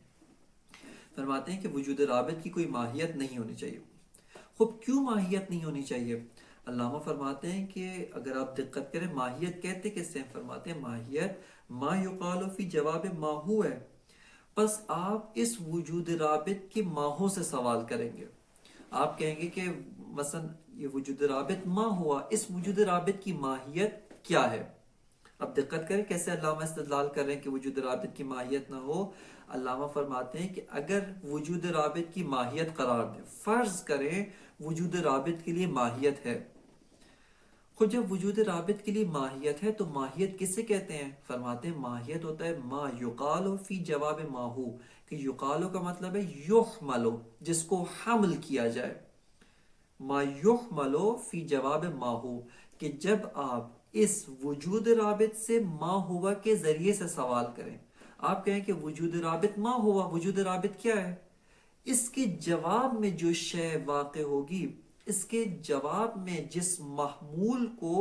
فرماتے ہیں کہ وجود رابط کی کوئی ماہیت نہیں ہونی چاہیے. خب کیوں ماہیت نہیں ہونی چاہیے؟ علامہ فرماتے ہیں کہ اگر آپ دقت کریں ماہیت کہتے کس سے، فرماتے ہیں ماہیت ما یقال فی جواب ما ہو ہے. بس آپ اس وجود رابط کی ماہوں سے سوال کریں گے، آپ کہیں گے کہ مثلا یہ وجود رابط ما ہوا، اس وجود رابط کی ماہیت کیا ہے؟ اب دقت کریں کیسے علامہ استدلال کر رہے ہیں کہ وجود رابط کی ماہیت نہ ہو. علامہ فرماتے ہیں کہ اگر وجود رابط کی ماہیت قرار دیں، فرض کریں وجود رابط کے لیے ماہیت ہے. خود جب وجود رابط کے لیے ماہیت ہے تو ماہیت کسے کہتے ہیں؟ فرماتے ہیں ماہیت ہوتا ہے ما یقال فی جواب ما ہو، کہ یقالو کا مطلب ہے یحملو، جس کو حمل کیا جائے. ما یحملو فی جواب ما ہو، کہ جب آپ اس وجود رابط سے ما ہوا کے ذریعے سے سوال کریں، آپ کہیں کہ وجود رابط ما ہوا، وجود رابط کیا ہے؟ اس کے جواب میں جو شے واقع ہوگی، اس کے جواب میں جس محمول کو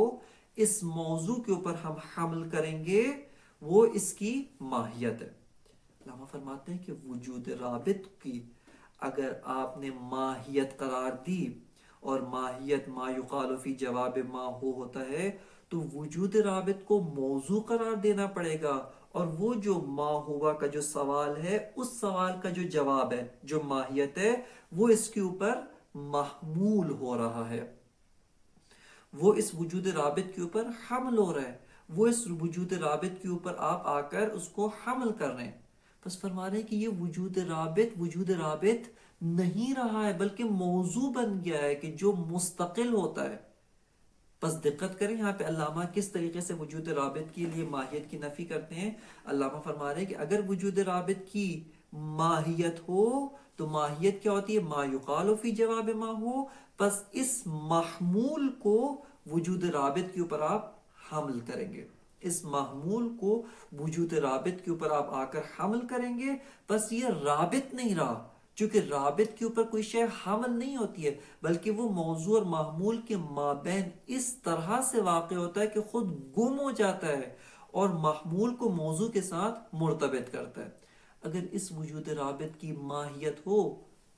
اس موضوع کے اوپر ہم حمل کریں گے وہ اس کی ماہیت ہے. علامہ فرماتے ہیں کہ وجود رابط کی اگر آپ نے ماہیت قرار دی، اور ماہیت ما یقال فی جواب ما ہو ہوتا ہے، تو وجود رابط کو موضوع قرار دینا پڑے گا، اور وہ جو ما ہوا کا جو سوال ہے، اس سوال کا جو جواب ہے، جو ماہیت ہے، وہ اس کے اوپر محمول ہو رہا ہے، وہ اس وجود رابط کے اوپر حمل ہو رہا ہے، وہ اس وجود رابط کے اوپر آپ آ کر اس کو حمل کر رہے ہیں. بس فرما رہے ہیں کہ یہ وجود رابط نہیں رہا ہے، بلکہ موضوع بن گیا ہے کہ جو مستقل ہوتا ہے. بس دقت کریں یہاں پہ علامہ کس طریقے سے وجود رابط کے لیے ماہیت کی نفی کرتے ہیں. علامہ فرما رہے ہیں کہ اگر وجود رابط کی ماہیت ہو تو ماہیت کیا ہوتی ہے؟ ما یقال فی جواب ما ہو. بس اس محمول کو وجود رابط کے اوپر آپ حمل کریں گے، اس محمول کو وجود رابط کے اوپر آپ آ کر حمل کریں گے. بس یہ رابط نہیں رہا، چونکہ رابط کے اوپر کوئی شے حمل نہیں ہوتی ہے، بلکہ وہ موضوع اور معمول کے مابین اس طرح سے واقع ہوتا ہے کہ خود گم ہو جاتا ہے اور محمول کو موضوع کے ساتھ مرتبط کرتا ہے. اگر اس وجود رابط کی ماہیت ہو،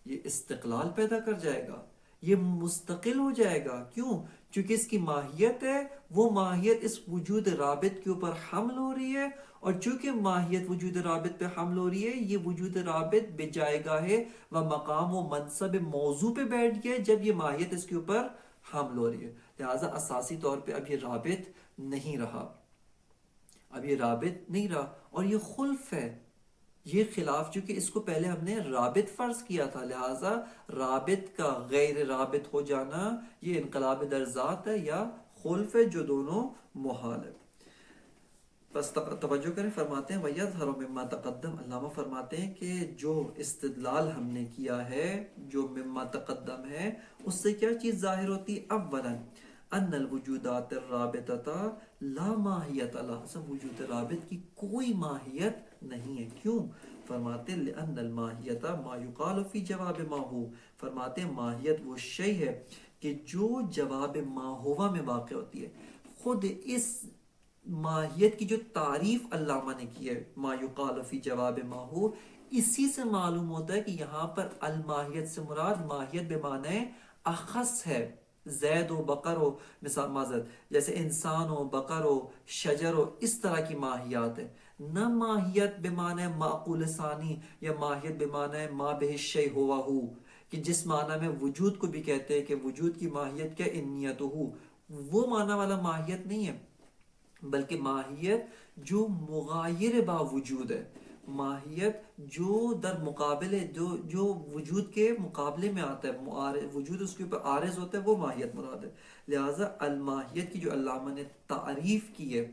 یہ استقلال پیدا کر جائے گا، یہ مستقل ہو جائے گا. کیوں؟ چونکہ اس کی ماہیت ہے، وہ ماہیت اس وجود رابط کے اوپر حمل ہو رہی ہے، اور چونکہ ماہیت وجود رابط پہ حمل ہو رہی ہے، یہ وجود رابط بے جائے گاہ و مقام و منصب موضوع پہ بیٹھ گیا جب یہ ماہیت اس کے اوپر حمل ہو رہی ہے. لہٰذا اساسی طور پہ اب یہ رابط نہیں رہا، اب یہ رابط نہیں رہا، اور یہ خلف ہے، یہ خلاف، چونکہ اس کو پہلے ہم نے رابط فرض کیا تھا، لہٰذا رابط کا غیر رابط ہو جانا یہ انقلاب در ذات ہے یا خلف ہے، جو دونوں محال ہے. بس توجہ کریں، فرماتے ہیں وَيَظْهَرُ مِمَّا تَقَدَّمَ، علامہ فرماتے ہیں کہ جو استدلال ہم نے کیا ہے، جو مما تقدم ہے، اس سے کیا چیز ظاہر ہوتی ہے؟ اولا ان الوجودات الرابطہ لا ماہیت لها، اصلا وجود رابط کی کوئی ماہیت نہیں ہے. کیوں؟ فرماتے ہیں لأن الماہیت ما یقال فی جواب ما ہو، فرماتے ہیں ماہیت وہ شے ہے کہ جو جواب ما ہوا میں واقع ہوتی ہے. خود اس ماہیت کی جو تعریف علامہ نے کی ہے، ما یقال فی جواب ما ہو، اسی سے معلوم ہوتا ہے کہ یہاں پر الماہیت سے مراد ماہیت بے معنی اخص ہے. زید و بقر ہو، مثال معذرت جیسے انسان ہو، بقر ہو، شجر ہو، اس طرح کی ماہیات ہے. نہ ماہیت بے معنی معقول ثانی، یا ماہیت بے معنی ما بہ الشیء ہوا ہو، کہ جس معنی میں وجود کو بھی کہتے ہیں کہ وجود کی ماہیت کیا انیت ہو، وہ معنی والا ماہیت نہیں ہے، بلکہ ماہیت جو مغایر با وجود ہے، ماہیت جو در مقابل ہے، جو وجود کے مقابلے میں آتا ہے، وجود اس کے اوپر عارض ہوتا ہے، وہ ماہیت مراد ہے. لہٰذا الماہیت کی جو علامہ نے تعریف کی ہے،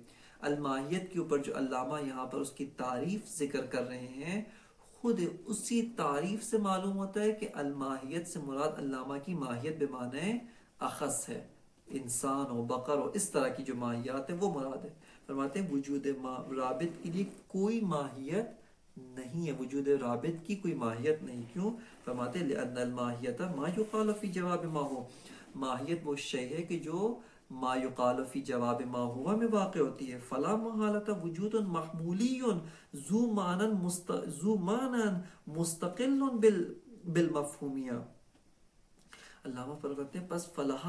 الماہیت کے اوپر جو علامہ یہاں پر اس کی تعریف ذکر کر رہے ہیں، خود اسی تعریف سے معلوم ہوتا ہے کہ الماہیت سے مراد علامہ کی ماہیت بے معنی اخص ہے. انسان ہو، بقر ہو، اس طرح کی جو ماہیات ہیں وہ مراد ہے. فرماتے ہیں وجود رابط کے لیے کوئی ماہیت نہیں ہے، وجود رابط کی کوئی ماہیت نہیں. کیوں؟ فرماتے ہیں لأن الماہیت ما یقال فی جواب ما ہو، ماہیت وہ شے ہے کہ جو ما یقال فی جواب ما ہوا میں واقع ہوتی ہے. فلا محالۃ وجود محمولی ذو معنی مستقل بالمفہومیہ. علامہ فرماتے ہیں پس فلاح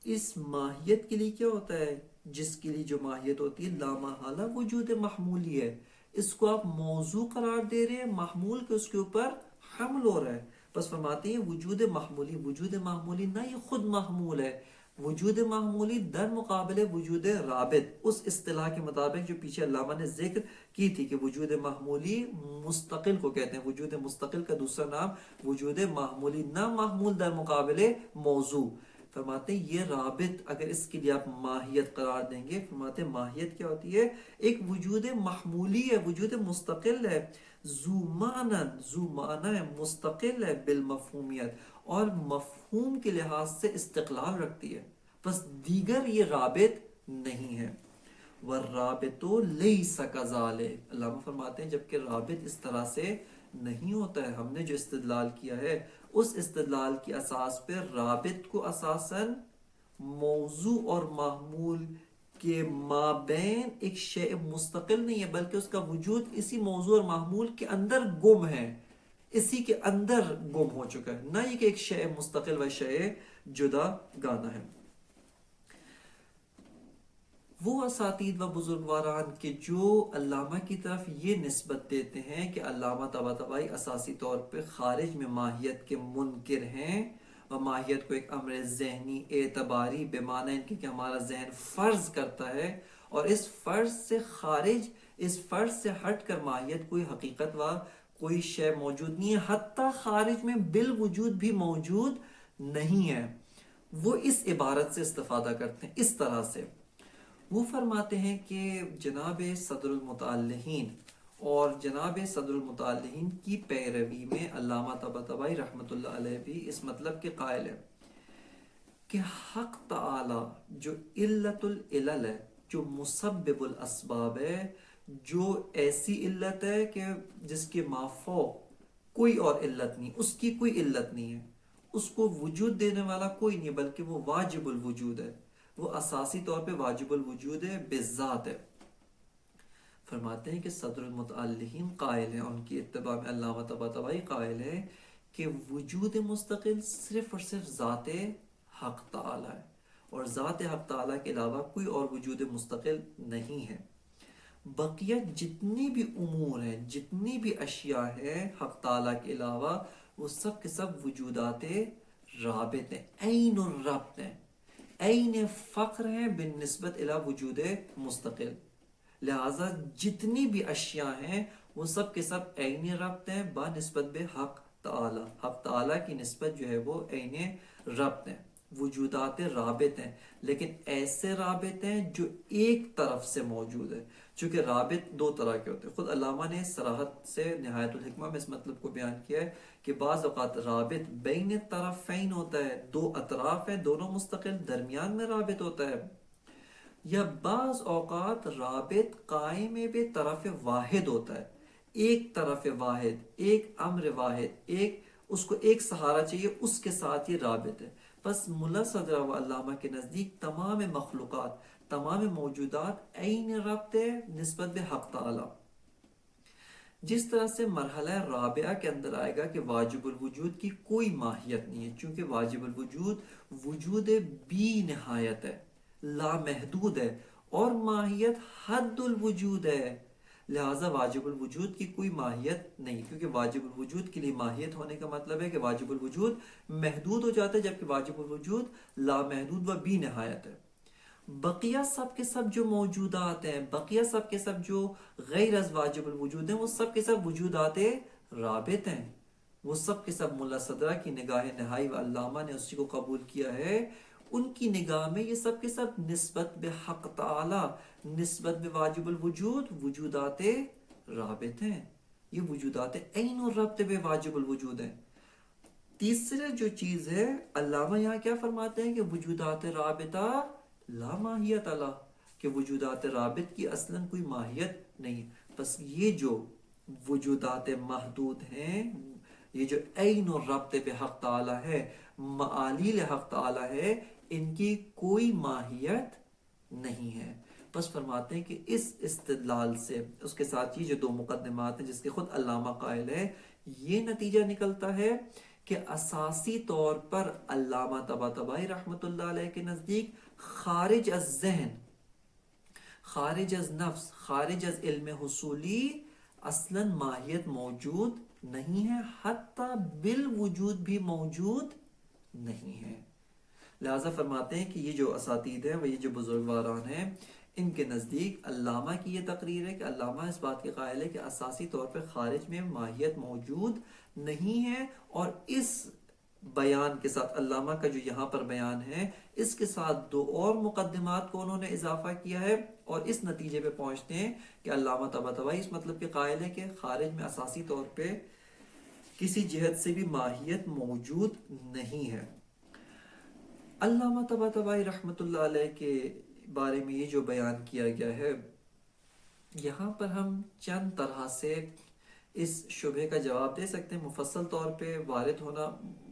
اس ماہیت کے لیے کیا ہوتا ہے، جس کے لیے جو ماہیت ہوتی ہے لا محالہ وجود محمولی ہے، اس کو آپ موضوع قرار دے رہے ہیں، محمول کے اس کے اوپر حمل ہو رہا ہے. بس فرماتے ہیں وجود محمولی، وجود محمولی نہ یہ خود محمول ہے، وجود محمولی در مقابل وجود رابط، اس اصطلاح کے مطابق جو پیچھے علامہ نے ذکر کی تھی کہ وجود محمولی مستقل کو کہتے ہیں، وجود مستقل کا دوسرا نام وجود محمولی، نہ محمول در مقابل موضوع. فرماتے ہیں یہ رابط اگر اس کے لیے آپ ماہیت قرار دیں گے، فرماتے ہیں ماہیت کیا ہوتی ہے؟ ایک وجود محمولی ہے، وجود مستقل ہے، ذو معنی مستقل ہے بالمفہومیت، اور مفہوم کے لحاظ سے استقلال رکھتی ہے، بس دیگر یہ رابط نہیں ہے. والرابط لیس کذالک، علامہ فرماتے ہیں جبکہ رابط اس طرح سے نہیں ہوتا ہے. ہم نے جو استدلال کیا ہے اس استدلال کی اساس پہ رابط کو اساساً موضوع اور محمول کے مابین ایک شے مستقل نہیں ہے، بلکہ اس کا وجود اسی موضوع اور محمول کے اندر گم ہے، اسی کے اندر گم ہو چکا ہے، نہ یہ کہ ایک شے مستقل و شے جدا گانا ہے. وہ اساتید و بزرگواران کے جو علامہ کی طرف یہ نسبت دیتے ہیں کہ علامہ طباطبائی اساسی طور پہ خارج میں ماہیت کے منکر ہیں، اور ماہیت کو ایک امر ذہنی اعتباری بے معنی کہ ہمارا ذہن فرض کرتا ہے، اور اس فرض سے خارج، اس فرض سے ہٹ کر ماہیت کوئی حقیقت و کوئی شے موجود نہیں ہے، حتیٰ خارج میں بالوجود بھی موجود نہیں ہے. وہ اس عبارت سے استفادہ کرتے ہیں اس طرح سے. وہ فرماتے ہیں کہ جناب صدر المتعلقین اور جناب صدر المتعلقین کی پیروی میں علامہ طباطبائی رحمۃ اللہ علیہ بھی اس مطلب کے قائل ہے کہ حق تعالی جو علت العلل ہے، جو مسبب الاسباب ہے، جو ایسی علت ہے کہ جس کے مافوق کوئی اور علت نہیں، اس کی کوئی علت نہیں ہے، اس کو وجود دینے والا کوئی نہیں، بلکہ وہ واجب الوجود ہے، وہ اساسی طور پہ واجب الوجود ہے، بذات ہے. فرماتے ہیں کہ صدر المتعلقین قائل ہیں، ان کی اتباع میں علامہ طباطبائی قائل ہے کہ وجود مستقل صرف اور صرف ذات حق تعالی ہے، اور ذات حق تعالی کے علاوہ کوئی اور وجود مستقل نہیں ہے. بقیہ جتنی بھی امور ہیں، جتنی بھی اشیاء ہیں حق تعالی کے علاوہ، وہ سب کے سب وجودات رابط ہیں، عین الربط ہیں، عین فقر ہیں بالنسبت الی وجود مستقل. لہٰذا جتنی بھی اشیاء ہیں وہ سب کے سب عین ربط ہیں بنسبت بے حق تعالی، حق تعالی کی نسبت جو ہے وہ عین ربط ہیں، وجودات رابط ہیں، لیکن ایسے رابط ہیں جو ایک طرف سے موجود ہے، چونکہ رابط دو طرح کے ہوتے ہیں. خود علامہ نے صراحت سے نہایت الحکمہ میں اس مطلب کو بیان کیا ہے کہ بعض اوقات رابط بین طرفین ہوتا ہے، دو اطراف ہیں دونوں مستقل، درمیان میں رابط ہوتا ہے. یا بعض اوقات رابط قائم بے طرف واحد ہوتا ہے، ایک طرف واحد، ایک امر واحد، ایک اس کو ایک سہارا چاہیے، اس کے ساتھ یہ رابط ہے. بس ملا صدرہ و علامہ کے نزدیک تمام مخلوقات، تمام موجودات عین ربط ہے نسبت بے حق تعالی. جس طرح سے مرحلہ رابعہ کے اندر آئے گا کہ واجب الوجود کی کوئی ماہیت نہیں ہے، چونکہ واجب الوجود وجود بی نہایت ہے، لامحدود ہے، اور ماہیت حد الوجود ہے. لہٰذا واجب الوجود کی کوئی ماہیت نہیں، کیونکہ واجب الوجود کے لیے ماہیت ہونے کا مطلب ہے کہ واجب الوجود محدود ہو جاتا ہے، جبکہ واجب الوجود لامحدود و بی نہایت ہے. بقیہ سب کے سب جو موجودات ہیں، بقیہ سب کے سب جو غیر از واجب الوجود ہیں، وہ سب کے سب وجودات رابط ہیں. وہ سب کے سب ملا صدرہ کی نگاہ نہائی و علامہ نے اسی کو قبول کیا ہے، ان کی نگاہ میں یہ سب کے سب نسبت بے حق تعالی، نسبت بے واجب الوجود وجودات رابط ہیں. یہ وجودات عین الربط بے واجب الوجود ہیں. تیسرے جو چیز ہے، علامہ یہاں کیا فرماتے ہیں کہ وجودات رابطہ لا ماہیت اللہ، کہ وجودات رابط کی اصلاً کوئی ماہیت نہیں. بس یہ جو وجودات محدود ہیں، یہ جو عین الربط بے حق تعالی ہے، معالیل حق تعالی ہے، ان کی کوئی ماہیت نہیں ہے. بس فرماتے ہیں کہ اس استدلال سے، اس کے ساتھ یہ جو دو مقدمات ہیں جس کے خود علامہ قائل ہے، یہ نتیجہ نکلتا ہے کہ اساسی طور پر علامہ طباطبائی رحمۃ اللہ علیہ کے نزدیک خارج از ذہن، خارج از نفس، خارج از علم حصولی اصلاً ماہیت موجود نہیں ہے، حتیٰ بالوجود بھی موجود نہیں ہے. لہٰذا فرماتے ہیں کہ یہ جو اساتید ہیں، وہ یہ جو بزرگواران ہیں، ان کے نزدیک علامہ کی یہ تقریر ہے کہ علامہ اس بات کے قائل ہے کہ اساسی طور پہ خارج میں ماہیت موجود نہیں ہے. اور اس بیان کے ساتھ، علامہ کا جو یہاں پر بیان ہے، اس کے ساتھ دو اور مقدمات کو انہوں نے اضافہ کیا ہے، اور اس نتیجے پہ پہنچتے ہیں کہ علامہ طباطبائی اس مطلب کے قائل ہے کہ خارج میں اساسی طور پہ کسی جہت سے بھی ماہیت موجود نہیں ہے. علامہ طباطبائی رحمۃ اللہ علیہ کے بارے میں یہ جو بیان کیا گیا ہے، یہاں پر ہم چند طرح سے اس شبہ کا جواب دے سکتے ہیں. مفصل طور پہ وارد ہونا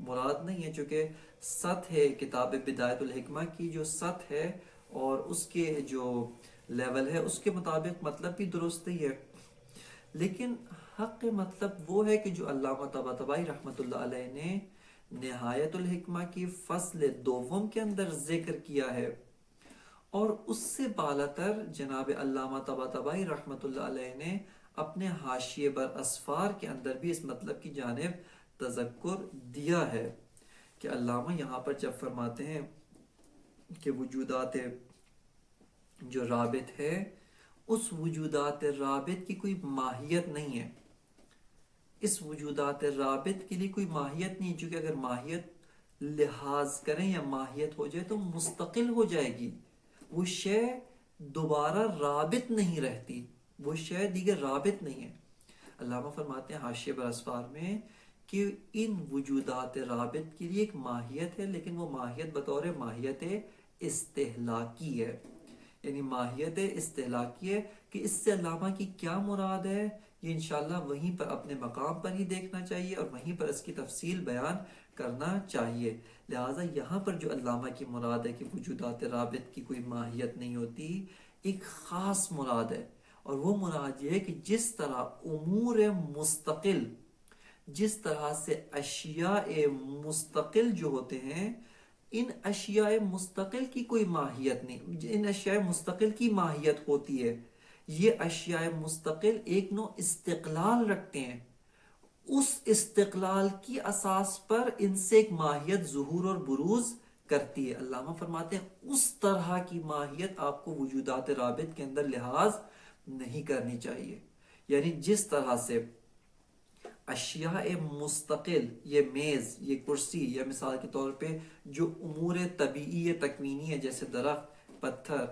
مراد نہیں ہے، چونکہ سطح ہے کتاب بدایت الحکمہ کی، جو سطح ہے اور اس کے جو لیول ہے، اس کے مطابق مطلب بھی درست ہی ہے. لیکن حق مطلب وہ ہے کہ جو علامہ طباطبائی رحمۃ اللہ علیہ نے نہایت الحکمہ کی فصل دوم کے اندر ذکر کیا ہے، اور اس سے بالاتر جناب علامہ طباطبائی رحمۃ اللہ علیہ نے اپنے حاشیے بر اسفار کے اندر بھی اس مطلب کی جانب تذکر دیا ہے کہ علامہ یہاں پر جب فرماتے ہیں کہ وجودات جو رابط ہے، اس وجودات رابط کی کوئی ماہیت نہیں ہے. اس وجودات رابط کے لیے کوئی ماہیت نہیں، چونکہ اگر ماہیت لحاظ کریں یا ماہیت ہو جائے تو مستقل ہو جائے گی، وہ شے دوبارہ رابط نہیں رہتی، وہ شے دیگر رابط نہیں ہے. علامہ فرماتے ہیں حاشیہ بر اسفار میں کہ ان وجودات رابط کے لیے ایک ماہیت ہے، لیکن وہ ماہیت بطور ماہیت استہلاکی ہے. یعنی ماہیت استہلاکی ہے کہ اس سے علامہ کی کیا مراد ہے، یہ انشاءاللہ وہیں پر اپنے مقام پر ہی دیکھنا چاہیے اور وہیں پر اس کی تفصیل بیان کرنا چاہیے. لہٰذا یہاں پر جو علامہ کی مراد ہے کہ وجودات رابط کی کوئی ماہیت نہیں ہوتی، ایک خاص مراد ہے، اور وہ مراد یہ ہے کہ جس طرح امور مستقل، جس طرح سے اشیاء مستقل جو ہوتے ہیں، ان اشیاء مستقل کی کوئی ماہیت نہیں. ان اشیاء مستقل کی ماہیت ہوتی ہے، یہ اشیاء مستقل ایک نوع استقلال رکھتے ہیں، اس استقلال کی اساس پر ان سے ایک ماہیت ظہور اور بروز کرتی ہے. علامہ فرماتے ہیں اس طرح کی ماہیت آپ کو وجودات رابط کے اندر لحاظ نہیں کرنی چاہیے. یعنی جس طرح سے اشیاء مستقل، یہ میز، یہ کرسی، یا مثال کے طور پہ جو امور طبیعی تکوینی ہے جیسے درخت، پتھر،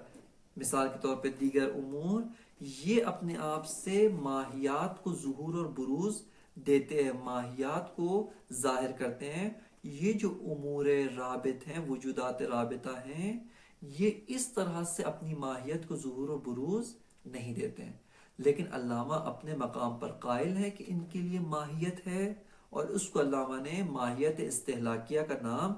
مثال کے طور پہ دیگر امور، یہ اپنے آپ سے ماہیات کو ظہور اور بروز دیتے ہیں، ماہیات کو ظاہر کرتے ہیں۔ یہ جو امور رابط ہیں، وجودات رابطہ ہیں، یہ اس طرح سے اپنی ماہیت کو ظہور و بروز نہیں دیتے ہیں، لیکن علامہ اپنے مقام پر قائل ہے کہ ان کے لیے ماہیت ہے، اور اس کو علامہ نے ماہیت استہلاکیہ کا نام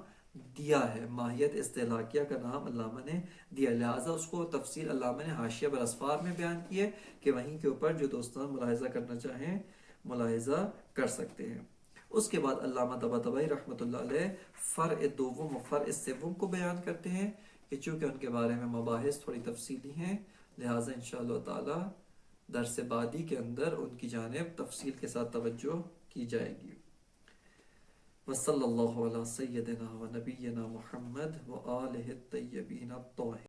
دیا ہے، ماہیت استہلاکیہ کا نام علامہ نے دیا، لہٰذا اس کو تفصیل علامہ نے حاشیہ بر اسفار میں بیان کی ہے، کہ وہیں کے اوپر جو دوستان ملاحظہ کرنا چاہیں ملاحظہ کر سکتے ہیں۔ اس کے بعد علامہ طباطبائی رحمۃ اللہ علیہ فرع دوم و فرع سوم کو بیان کرتے ہیں، کہ چونکہ ان کے بارے میں مباحث تھوڑی تفصیلی ہیں، لہٰذا انشاءاللہ تعالی درس بعدی کے اندر ان کی جانب تفصیل کے ساتھ توجہ کی جائے گی۔ وصلی اللہ علی سیدنا و نبینا محمد و آلہ الطیبین الطاہرین۔